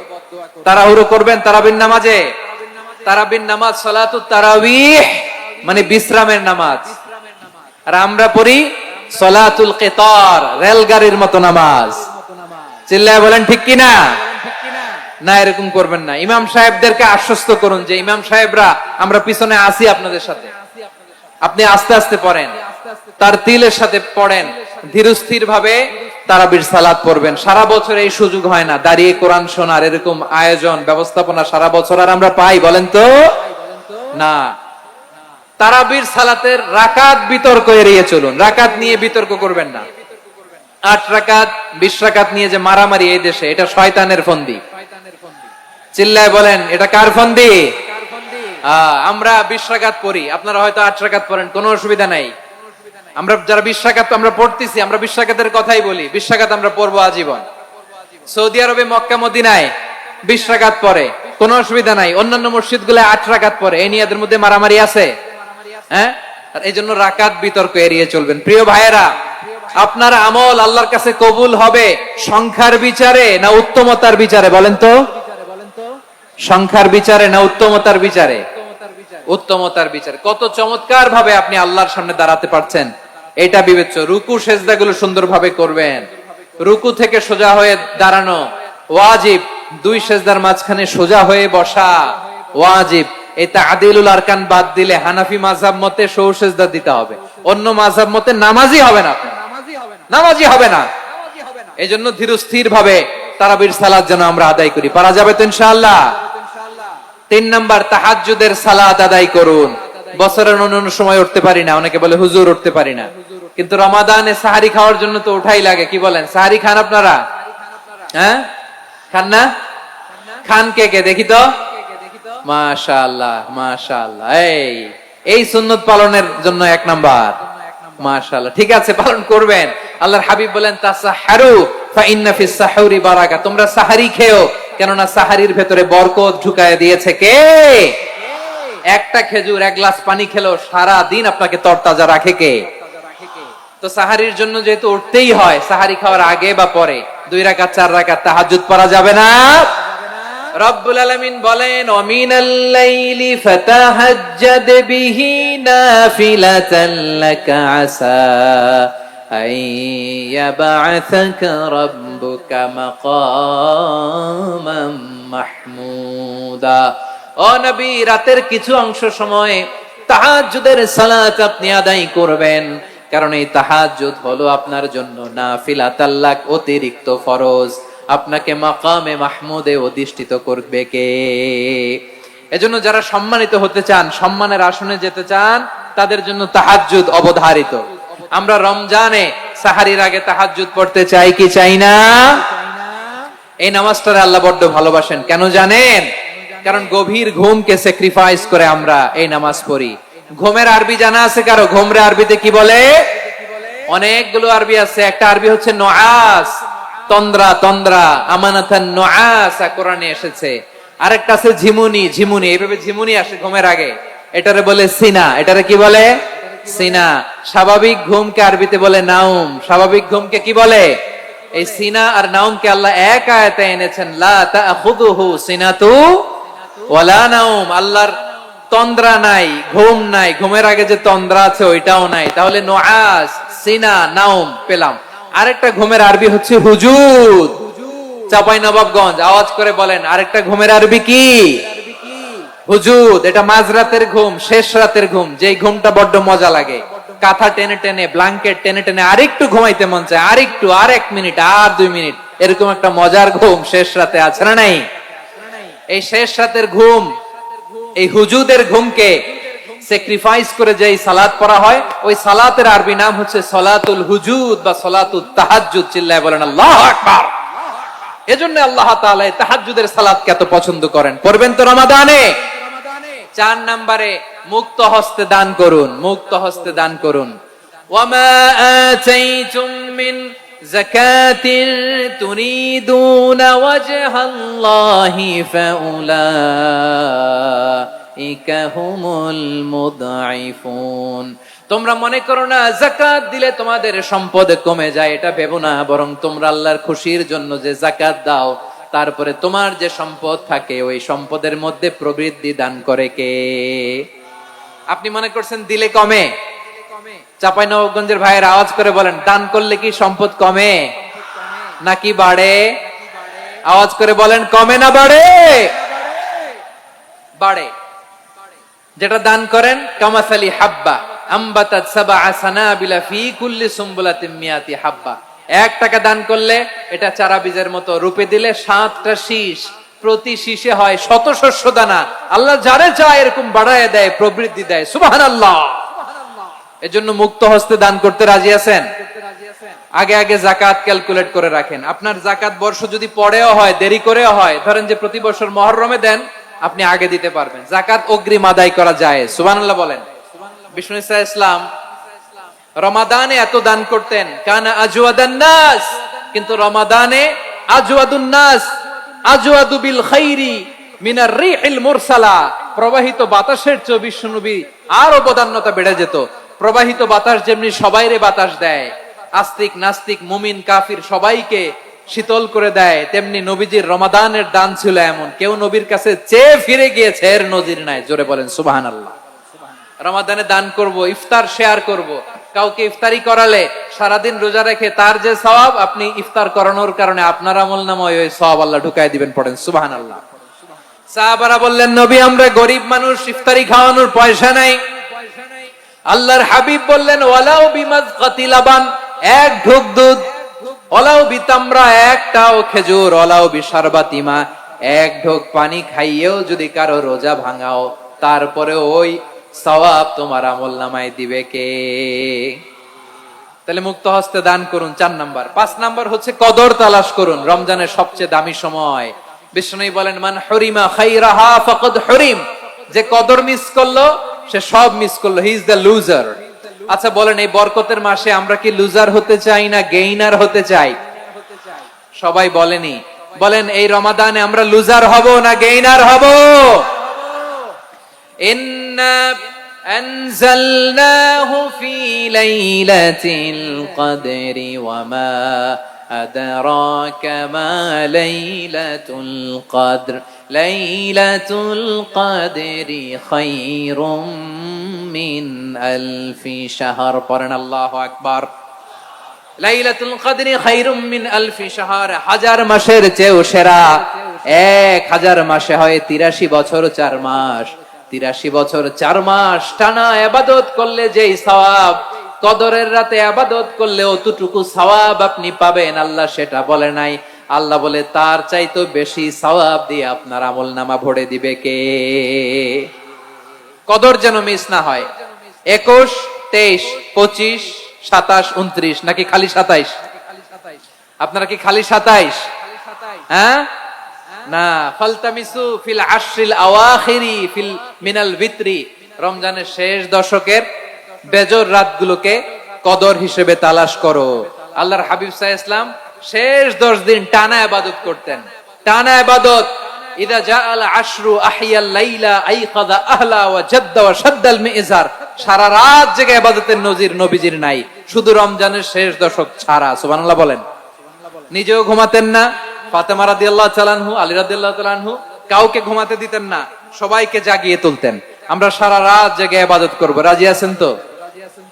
[SPEAKER 1] তাড়াহুড়ো করবেন তারাবির নামাজে। তারাবির নামাজ সালাতুত তারাবিহ মানে বিশ্রামের নামাজ, আর আমরা পড়ি সালাতুল কিতার, রেলগাড়ির মতো নামাজ। চিল্লায় বলেন ঠিক কিনা? না, এরকম করবেন না। ইমাম সাহেবদেরকে আশ্বস্ত করুন যে ইমাম সাহেবরা আমরা পিছনে আসি আপনাদের সাথে, আপনি আস্তে আস্তে পড়েন, তারতিলের সাথে পড়েন, ধীরস্থির ভাবে তারাবির সালাত পড়বেন। সারা বছর এই সুযোগ হয় না দাঁড়িয়ে কোরআন শোনার, এরকম আয়োজন ব্যবস্থাপনা সারা বছর আর আমরা পাই বলেন তো? না। তারাবির সালাতের রাকাত বিতর্ক এড়িয়ে চলুন। রাকাত নিয়ে বিতর্ক করবেন না। 8 রাকাত 20 রাকাত নিয়ে যে মারামারি এই দেশে, এটা শয়তানের ফন্দি। চিল্লায় বলেন এটা কার ফন্দি? আমরা 20 রাকাত পড়ি, আপনারা হয়তো 8 রাকাত পড়েন, কোনো অসুবিধা নাই। আমরা যারা 20 রাকাত আমরা পড়তেছি, আমরা 20 রাকাতের কথাই বলি, 20 রাকাত আমরা পড়বো আজীবন। সৌদি আরবে মক্কা মদিনায় 20 রাকাত পড়ে, কোনো অসুবিধা নাই। অন্যান্য মসজিদ গুলো 8 রাকাত পড়ে, এই নিয়ে এদের মধ্যে মারামারি আছে? হ্যাঁ, আর এই জন্য রাকাত বিতর্ক এড়িয়ে চলবেন। প্রিয় ভাইয়েরা, আপনার আমল আল্লাহর কাছে কবুল হবে সংখ্যার বিচারে না উত্তমতার বিচারে? বলেন তো, সংখ্যার বিচারে না উত্তমতার বিচারে? উত্তমতার বিচারে। কত চমৎকার ভাবে আপনি আল্লাহর সামনে দাঁড়াতে পারছেন এটা বিবেচ্য। রুকু সেজদাগুলো সুন্দরভাবে করবেন, রুকু থেকে সোজা হয়ে দাঁড়ানো ওয়াজিব, 2 সেজদার মাঝখানে সোজা হয়ে বসা ওয়াজিব। এই তা'দিলুল আরকান বাদ দিলে হানাফি মাযহাব মতে সৌ সেজদা দিতে হবে, অন্য মাযহাব মতে নামাজি হবে না, নামাজি হবে না। এজন্য ধীরস্থির ভাবে তারাবির সালাত যেন আমরা আদায় করি। পারা যাবে তো ইনশাআল্লাহ? 3 নাম্বার, তাহাজ্জুদের সালাত আদায় করুন। বছরের অন্য সময় উঠতে পারি না, অনেকে বলে হুজুর উঠতে পারি না, কিন্তু রমাদানে সাহারি খাওয়ার জন্য তো উঠাই লাগে। কি বলেন, সাহারি খান আপনারা? হ্যাঁ, খান না? খান কে কে দেখি তো? মাশাআল্লাহ, মাশাআল্লাহ। এই সুন্নত পালনের জন্য 1 নাম্বার। মাশাআল্লাহ, ঠিক আছে, পালন করবেন। আল্লাহর হাবিব বলেন তাসাহহারু ফা ইন্না ফিস সাহুরি বারাকা, তোমরা সাহারি খেও, কেননা সাহারির ভেতরে বরকত ঢুকায় দিয়েছে কে? একটা খেজুর, 1 গ্লাস পানি খেলো সারা দিন আপনাকে তরতাজা রাখে কে? তো সাহারির জন্য যেহেতু উঠতেই হয়, সাহারি খাওয়ার আগে বা পরে 2 রাকাত 4 রাকাত তাহাজ্জুদ পড়া যাবে না? রব্বুল আলামিন বলেন ওয়ামিনাল লাইলি ফাতাহাজ্জাদ বিহি নাফিলাতান লাকা আসা আইয়াবআসাকা রাব্বুকা মাকামাম মাহমুদা। ও নবী, রাতের কিছু অংশ সময় তাহাজ্জুদের সালাত আপনি আদায় করবেন, কারণ এই তাহাজ্জুদ হলো আপনার জন্য নাফিলাতাল লাক, অতিরিক্ত ফরজ। আপনাকে মাকামে মাহমুদে অধিষ্ঠিত করবে কে? এজন্য যারা সম্মানিত হতে চান, সম্মানের আসনে যেতে চান, তাদের জন্য তাহাজ্জুদ অবধারিত। আমরা রমজানে সাহারির আগে তাহাজ্জুদ পড়তে চাই কি চাই না? এই নামাজটারে আল্লাহ বড্ড ভালোবাসেন। কেন জানেন? কারণ গভীর ঘুমকে স্যাক্রিফাইস করে আমরা এই নামাজ পড়ি। ঘুমের আরবি জানা আছে কারো? ঘুমরে আরবিতে কি বলে? অনেকগুলো আরবি আছে। একটা আরবি হচ্ছে নুআস, তন্দ্রা, তন্দ্রা, আমানাতান নুআসা কোরআনে এসেছে। আরেকটা আছে ঝিমুনি, ঝিমুনি, এইভাবে ঝিমুনি আসে ঘুমের আগে, এটারে বলে সিনা। এটারে কি বলে? সিনা। স্বাভাবিক ঘুমকে আরবিতে বলে নাউম। স্বাভাবিক ঘুমকে কি বলে? এই সিনা আর নাউমকে আল্লাহ এক আয়াতে এনেছেন, লা তাখুযুহু সিনাতু ওয়ালা নাউম। আল্লাহর তন্দ্রা নাই, ঘুম নাই, ঘুমের আগে যে তন্দ্রা আছে ওইটাও নাই। তাহলে নুআস, সিনা, নাউম পেলাম। আরেকটা ঘুমের আরবি হচ্ছে হুজুদ। চাঁপাইনবাবগঞ্জ আওয়াজ করে বলেন, আরেকটা ঘুমের আরবি কি? হুজুদ। এটা মাঝরাতের ঘুম, শেষ রাতের ঘুম, যেই ঘুমটা বড্ড মজা লাগে। কাঁথা টেনে টেনে, ব্ল্যাঙ্কেট টেনে টেনে আরেকটু ঘুমাইতে মন চায়, আরেকটু, আর 1 মিনিট, আর 2 মিনিট, এরকম একটা মজার ঘুম শেষ রাতে আছে না নাই? এই শেষ রাতের ঘুম, এই হুজুদের ঘুমকে স্যাক্রিফাইস করে যেই সালাত পড়া হয়, ওই সালাতের আরবি নাম হচ্ছে সালাতুল হুজুদ বা সালাতুত তাহাজ্জুদ। চিল্লায় বলেন আল্লাহু আকবার। এজন্য আল্লাহ তাআলা এই তাহাজ্জুদের সালাতকে এত পছন্দ করেন। পড়বেন তো রমাদানে। 4 নম্বরে মুক্ত হস্তে দান করুন, মুক্ত হস্তে দান করুন। ওয়ামা আতাইতুম মিন যাকাতিন তুরিদুনা ওয়াজহাল্লাহি ফাউলাইকা হুমুল মুদঈফুন। তোমরা মনে করো না যাকাত দিলে তোমাদের সম্পদ কমে যায়, এটা ভেবো না। বরং তোমরা আল্লাহর খুশির জন্য যে যাকাত দাও, তারপরে তোমার যে সম্পদ থাকে ওই সম্পদের মধ্যে প্রবৃদ্ধি দান করে কে? আপনি মনে করছেন দিলে কমে? চাঁপাইনবাবগঞ্জের ভাইয়ের আওয়াজ করে বলেন, দান করলে কি সম্পদ কমে নাকি বাড়ে? আওয়াজ করে বলেন, কমে না বাড়ে? বাড়ে। যেটা দান করেন, কামাসালি হাব্বা আম্বাতাত সাবআ সানাবিলা ফি কুল্লি সুমবুলাতিন মিয়াতি হাব্বা। 1 টাকা দান করলে এটা চারা বীজের মতো, রূপে দিলে 7টা শীষ, প্রতি শীষে হয় 100 শস্য দানা। আল্লাহ যারে চায় এরকম বাড়ায় দেয়, প্রবৃদ্ধি দেয়। সুবহানাল্লাহ। এজন্য মুক্ত হস্তে দান করতে রাজি আছেন? আগে আগে যাকাত ক্যালকুলেট করে রাখেন। আপনার যাকাত বর্ষ যদি পরেও হয়, দেরি করেও হয়, ধরেন যে প্রতি বছর মুহররমে দেন, আপনি আগে দিতে পারবেন। যাকাত অগ্রিম আদায় করা যায়। সুবহানাল্লাহ বলেন। বিষ্ণু ইসা ইসলাম রমাদানে এত দান করতেন, কানা আজওয়াদান নাস, কিন্তু রমাদানে আজওয়াদুন নাস আজওয়াদু বিল খাইরি মিনার রিহিল মুরসালা। প্রবাহিত বাতাসের চেয়ে বিশ্বনবী আরো বদান্যতা বেড়ে যেত। প্রবাহিত বাতাস যেমনি সবাইরে বাতাস দেয়, আস্তিক নাস্তিক মুমিন কাফির সবাইকে শীতল করে দেয়, তেমনি নবীজির রমাদানের দান ছিল এমন, কেউ নবীর কাছে চেয়ে ফিরে গিয়েছে এর নজির নাই। জোরে বলেন সুবহানাল্লাহ। রমাদানে দান করব, ইফতার শেয়ার করব। কাউকে ইফতারি করালে সারাদিন রোজা রেখে তার যে সওয়াব, আপনি ইফতার করানোর কারণে আপনার আমলনামায় ওই সওয়াব আল্লাহ ঢুকাই দিবেন। পড়েন সুবহানাল্লাহ। সাহাবারা বললেন, নবী আমরা গরিব মানুষ, ইফতারি খাওয়ানোর পয়সা নাই। আল্লাহর হাবিব বললেন, ওয়ালাউ বিমাজকাতি লাবান, এক ঢোক দুধ, ওয়ালাউ বিতামরা, একটাও খেজুর, ওয়ালাউ বিশারবাতিমা, এক ঢোক পানি খাইয়েও যদি কারো রোজা ভাঙাও, তারপরে ওই সওয়াব তোমার আমলনামায় দিবে কে? তাহলে মুক্ত হস্তে দান করুন, 4 নাম্বার। 5 নাম্বার হচ্ছে কদর তালাশ করুন। রমজানের সবচেয়ে দামি সময়। বিষ্ণু বলেন, মান হুরিমা খাইরাহা ফাকাদ হুরিম, যে কদর মিস করলো সে সব মিস করলো, হি ইজ দ্য লুজার। আচ্ছা বলেন, এই বরকতের মাসে আমরা কি লুজার হতে চাই না গেইনার হতে চাই? সবাই বলেনি, বলেন এই রমাদানে আমরা লুজার হব না গেইনার হব? ইন্না আনজালনাহু ফি লাইলাতিল কদরি ওয়া মা আদরাকা মা লাইলাতুল কদর লাইলাতুল কদরি খায়রুম মিন আলফি শাহর। পড়েন আল্লাহু আকবার। লাইলাতুল কদরি খায়রুম মিন আলফি শাহর, 1000 মাসের চেয়েও সেরা। 1000 মাসে হয় 83 বছর 4 মাস। 83 বছর 4 মাস টানা ইবাদত করলে যেই সওয়াব, কদরের রাতে ইবাদত করলে অতটুকু সওয়াব আপনি পাবেন, আল্লাহ সেটা বলে নাই। আল্লাহ বলে তার চাইতে বেশি সওয়াব দিয়ে আপনার আমলনামা ভরে দিবে কে? কদর যেন মিস না হয়। 21, 23, 25, 27, 29 নাকি খালি 27? আপনারা কি খালি 27? হ্যাঁ না, ফালতামিসু ফিল আশরিল আওয়াখিরি ফিল মিনাল ভিতরি, রমজানের শেষ দশকের বেজর রাতগুলোকে কদর হিসেবে তালাশ করো। আল্লাহর হাবিব সাল্লাল্লাহু আলাইহি ওয়াসাল্লাম শেষ 10 দিন টানা ইবাদত করতেন, টানা ইবাদত। ইদা জাআল আশরু আহিয়াল লাইলা আইকাযা আহলা ওয়া জাদ্দা ওয়া শাদ্দাল মিজার, সারা রাত জেগে ইবাদতের নজির নবীজির নাই, শুধু রমজানের শেষ দশক ছাড়া। সুবহানাল্লাহ বলেন। নিজেও ঘুমাতেন না, ফাতেমা রাদিয়াল্লাহু তাআলা আনহু, আলী রাদিয়াল্লাহু তাআলা আনহু কাউকে ঘুমাতে দিতেন না, সবাইকে জাগিয়ে তুলতেন। আমরা সারা রাত জেগে ইবাদত করব, রাজি আছেন তো?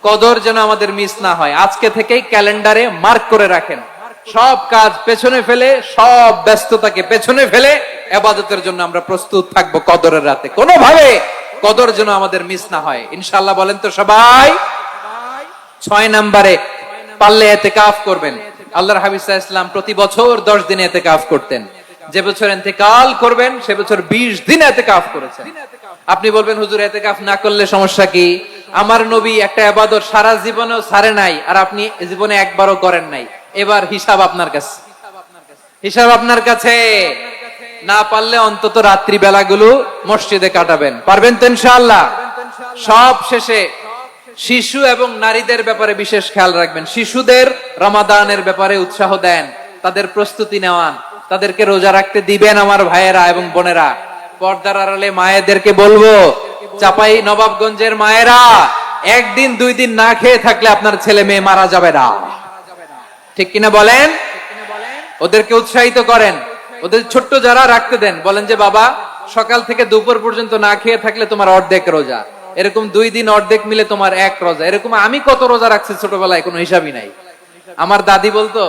[SPEAKER 1] কদর যেন আমাদের মিস না হয়। আজকে থেকেই ক্যালেন্ডারে মার্ক করে রাখেন, সব কাজ পেছনে ফেলে, সব ব্যস্ততাকে পেছনে ফেলে ইবাদতের জন্য আমরা প্রস্তুত থাকব কদরের রাতে। কোনোভাবে কদর যেন আমাদের মিস না হয়, ইনশাআল্লাহ। বলেন তো সবাই। 6 নম্বরে পারলে ইতিকাফ করবেন। আল্লাহর হাবিব সাল্লাল্লাহু আলাইহি ওয়াসাল্লাম প্রতি বছর 10 দিন ইতিকাফ করতেন। যে বছর ইন্তেকাল করবেন সে বছর 20 দিন ইতিকাফ করেছেন। আপনি বলবেন, হুজুর ইতিকাফ না করলে সমস্যা কি? আমার নবী একটা ইবাদত সারা জীবনেও ছাড়ে নাই, আর আপনি জীবনে একবারও করেন নাই। এবার হিসাব আপনার কাছে, হিসাব আপনার কাছে। না পারলে অন্তত রাত্রি বেলাগুলো মসজিদে কাটাবেন। পারবেন তো ইনশাআল্লাহ? সব শেষে শিশু এবং নারীদের ব্যাপারে বিশেষ খেয়াল রাখবেন। শিশুদের রমাদানের ব্যাপারে উৎসাহ দেন, তাদের প্রস্তুতি নেওয়ান, তাদেরকে রোজা রাখতে দিবেন। আমার ভাইয়েরা এবং বোনেরা, পর্দার আড়ালে মায়েদেরকে বলবো, চাপাই নবাবগঞ্জের মায়েরা, 1 দিন 2 দিন না খেয়ে থাকলে আপনার ছেলে মেয়ে মারা যাবে না, ঠিক কিনা বলেন? ওদেরকে উৎসাহিত করেন, ওদের ছোট্ট যারা রাখতে দেন, বলেন যে বাবা সকাল থেকে দুপুর পর্যন্ত না খেয়ে থাকলে তোমার অর্ধেক রোজা, এরকম 2 দিন অর্ধেক মিলে তোমার 1 রোজা। এরকম আমি কত রোজা রাখছি ছোটবেলায়, কোনো হিসাবই নাই। আমার দাদি বলতো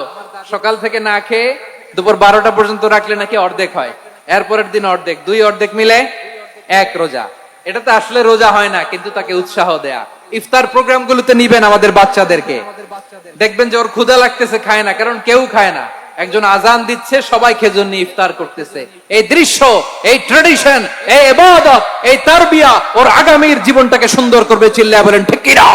[SPEAKER 1] সকাল থেকে না খেয়ে দুপুর 12টা পর্যন্ত রাখলে নাকি অর্ধেক হয়, এরপরের দিন অর্ধেক, 2 অর্ধেক মিলে 1 রোজা। এটা তো আসলে রোজা হয় না, কিন্তু তাকে উৎসাহ দেয়া। ইফতার প্রোগ্রাম গুলোতে নিবেন আমাদের বাচ্চাদেরকে, দেখবেন যে ওর ক্ষুধা লাগতেছে, খায় না, কারণ কেউ খায় না। একজন আজান দিচ্ছে, সবাই খেজুর নিয়ে ইফতার করতেছে। এই দৃশ্য, এই ট্রেডিশন, এই ইবাদত, এই তারবিয়া ওর আগামীর জীবনটাকে সুন্দর করবে। চিল্লায়া বলেন ঠিক কি না?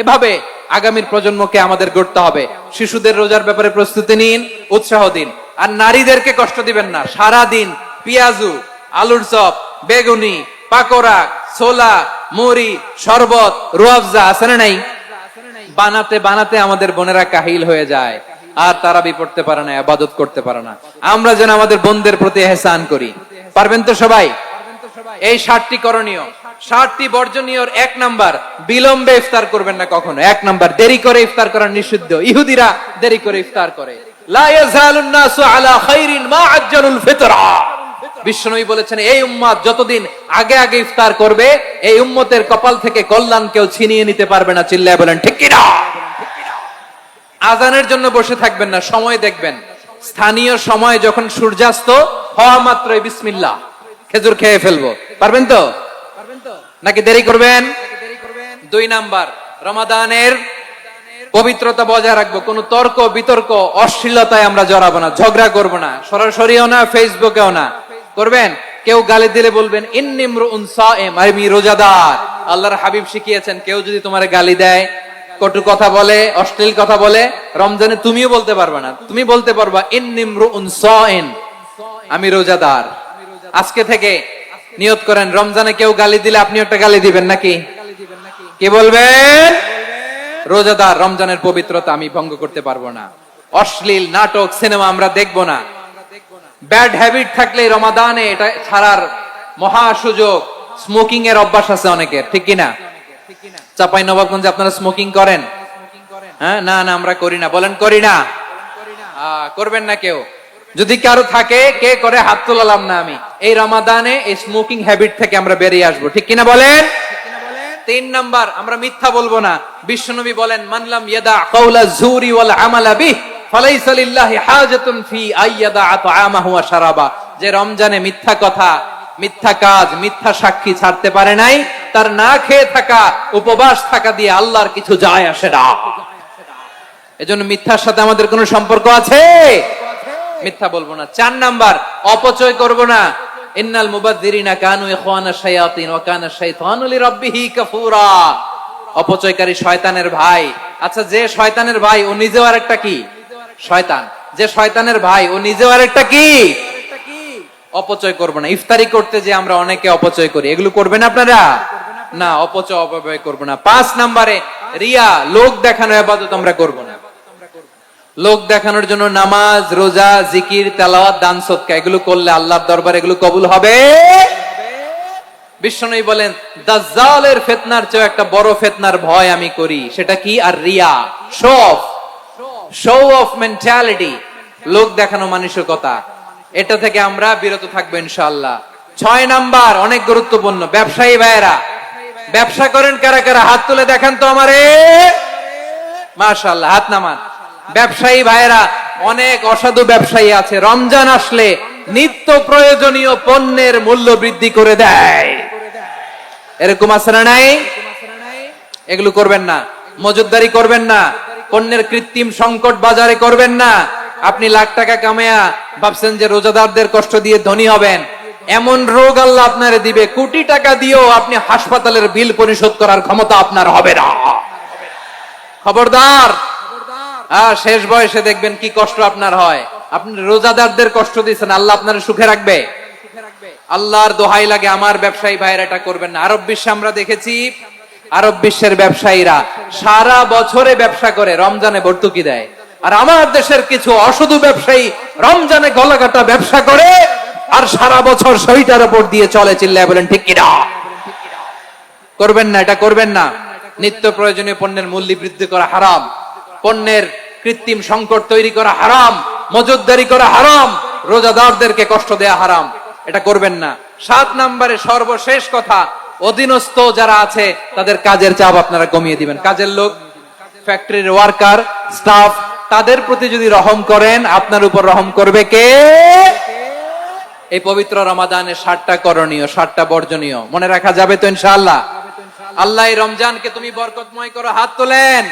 [SPEAKER 1] এভাবে আগামীর প্রজন্মকে আমাদের গড়তে হবে। শিশুদের রোজার ব্যাপারে প্রস্তুতি নিন, উৎসাহ দিন। আর নারীদেরকে কষ্ট দিবেন না। সারা দিন পেঁয়াজু, আলুর চপ, বেগুনি, পাকোড়া, ছোলা, মুড়ি, শরবত, রুয়াবজা আছে না নাই? বানাতে বানাতে আমাদের বোনেরা কাহিল হয়ে যায়। আর তারাবি পড়তে পারে না, ইবাদত করতে পারে না। আমরা যেন আমাদের বোনদের প্রতি ইহসান করি। পারবেন তো সবাই? এই 60টি করণীয়, 60টি বর্জনীয়। 1 নাম্বার, বিলম্বে ইফতার করবেন না কখনো। 1 নাম্বার, দেরি করে ইফতার করা নিষিদ্ধ। ইহুদিরা দেরি করে ইফতার করে। লা ইয়াজালুন নাসু আলা খাইরিন মা আজ্জালুল ফিতরা। বিশ্বনবী বলেছেন, এই উম্মত যতদিন আগে আগে ইফতার করবে, এই উম্মতের কপাল থেকে কল্যাণ কেউ ছিনিয়ে নিতে পারবে না। চিল্লায় বলেন ঠিক কিনা? আজানের জন্য বসে থাকবেন না, সময় দেখবেন। স্থানীয় সময় যখন সূর্যাস্ত হওয়া মাত্রই বিসমিল্লাহ, খেজুর খেয়ে ফেলবো। পারবেন তো? নাকি দেরি করবেন? 2 নাম্বার, রমাদানের পবিত্রতা বজায় রাখবো। কোন তর্ক বিতর্ক অশ্লীলতায় আমরা জড়াবো না, ঝগড়া করবো না, সরাসরিও না, ফেসবুকেও না। করবেন? কেউ গালি দিলে বলবেন ইন্নী ইমরুউন সায়েম, আমি রোজাদার। আল্লাহর হাবিব শিখিয়েছেন, কেউ যদি তোমার গালি দেয়, কটু কথা বলে, অশ্লীল কথা বলে, রমজানে তুমিও বলতে পারবে না। তুমি বলতে পারবা ইন্নী ইমরুউন সায়েম, আমি রোজাদার। আজকে থেকে নিয়ত করেন, রমজানে কেউ গালি দিলে আপনি একটা গালি দিবেন নাকি? কি বলবেন? রোজাদার, রমজানের পবিত্রতা আমি ভঙ্গ করতে পারবো না। অশ্লীল নাটক সিনেমা আমরা দেখবো না। ব্যাড হ্যাবিট থাকলে রমাদানে এটা ছাড়ার মহা সুযোগ। স্মোকিং এর অভ্যাস আছে অনেকের, ঠিক কিনা? চাঁপাইনবাবগঞ্জে আপনারা স্মোকিং করেন? হ্যাঁ, না না আমরা করি না। বলেন করি না। করবেন না কেউ? যদি কারো থাকে, কে করে হাত তোলালাম না আমি। এই রমাদানে এই স্মোকিং হ্যাবিট থেকে আমরা বেরিয়ে আসবো, ঠিক কিনা বলেন? 3 নাম্বার, আমরা মিথ্যা বলবো না। বিশ্বনবী বলেন, মানলাম ইয়াদা কাওলা যুরি ওয়াল আমালা বিহি ফালাইসা লিল্লাহি হাজাতুন ফি আইয়াদা তাআমাহু ওয়া শারাবা। যে রমজানে মিথ্যা কথা, মিথ্যা কাজ, মিথ্যা সাক্ষী ছাড়তে পারে নাই, তার না খেয়ে থাকা, উপবাস থাকা দিয়ে আল্লাহর কিছু যায় আসে না। এজন্য মিথ্যার সাথে আমাদের কোনো সম্পর্ক আছে? মিথ্যা বলবো না। 4 নাম্বার, অপচয় করব না। ইন্নাল মুবাযযিরিনা কানু ইখওয়ানা শায়াতিন ওয়া কানা শাইতানু লিরাব্বিহি কাফুরা। অপচয়কারী শয়তানের ভাই। আচ্ছা, যে শয়তানের ভাই ও নিজেও আরেকটা কি? শয়তান। যে শয়তানের ভাই ও নিজেও আরেকটা কি? অপচয় করব না। ইফতারি করতে যে আমরা অনেকে অপচয় করি, এগুলো করবেন আপনারা? না, অপচয় অপব্যয় করব না। 5 নম্বরে, রিয়া, লোক দেখানো ইবাদত আমরা করব না। লোক দেখানোর জন্য নামাজ, রোজা, জিকির, তেলাওয়াত, দান সদকা এগুলো করলে আল্লাহর দরবারে এগুলো কবুল হবে? বিশ্বনবী বলেন, দাজ্জালের ফিতনার চেয়ে একটা বড় ফিতনার ভয় আমি করি। সেটা কি? আর রিয়া, শো অফ মেন্টালিটি, লোক দেখানো মানসিকতা। এটা থেকে আমরা বিরত থাকবো ইনশাআল্লাহ। 6 নাম্বার, অনেক গুরুত্বপূর্ণ। ব্যবসায়ী ভাইয়েরা, ব্যবসা করেন কারা কারা? হাত তুলে দেখান তো আমারে। মাশাআল্লাহ, হাত নামান। ব্যবসায়ী ভাইয়েরা, অনেক অসাধু ব্যবসায়ী আছে, রমজান আসলে নিত্য প্রয়োজনীয় পণ্যের মূল্য বৃদ্ধি করে দেয়। এরকম আছে না নাই? এগুলো করবেন না। মজুদদারি করবেন না। পণ্যের কৃত্রিম সংকট বাজারে করবেন না। আপনি লাখ টাকা কামায়া ভাবছেন যে রোজাদারদের কষ্ট দিয়ে ধনী হবেন। এমন রোগ আল্লাহ আপনারে দিবে, কোটি টাকা দিয়েও আপনি হাসপাতালের বিল পরিশোধ করার ক্ষমতা আপনার হবে না। খবরদার। শেষ বয়সে দেখবেন কি কষ্ট আপনার হয়। আপনি রোজাদারদের কষ্ট দিচ্ছেন, আল্লাহ আপনার সুখে রাখবে? আল্লাহর দোহাই লাগে, আমার ব্যবসায়ী ভাইয়েরা এটা করবেন না। আরব বিশ্বে আমরা দেখেছি, আরব বিশ্বের ব্যবসায়ীরা সারা বছরে ব্যবসা করে, রমজানে ভর্তুকি দেয়। আর আমার দেশের কিছু অসাধু ব্যবসায়ী রমজানে গলাকাটা ব্যবসা করে আর সারা বছর শহীদার উপর দিয়ে চলে। চিল্লায় বলেন ঠিক কিনা? করবেন না, এটা করবেন না। নিত্য প্রয়োজনীয় পণ্যের মূল্য বৃদ্ধি করা হারাম, পণ্যের কৃত্রিম সংকট তৈরি করা হারাম, মজুদদারি করা হারাম, রোজাদারদেরকে কষ্ট দেয়া হারাম। এটা করবেন না। 7 নম্বরে সর্বশেষ কথা, অধীনস্থ যারা আছে তাদের কাজের চাপ আপনারা কমিয়ে দিবেন। কাজের লোক, ফ্যাক্টরির ওয়ার্কার, স্টাফ, তাদের প্রতি যদি রহম করেন, আপনার উপর রহম করবে কে? এই পবিত্র রমাদানে 60টা করণীয়, 60টা বর্জনীয় মনে রাখা যাবে তো ইনশাআল্লাহ? আল্লাহ এই রমজানকে তুমি বরকতময় করো। হাত তোলেন।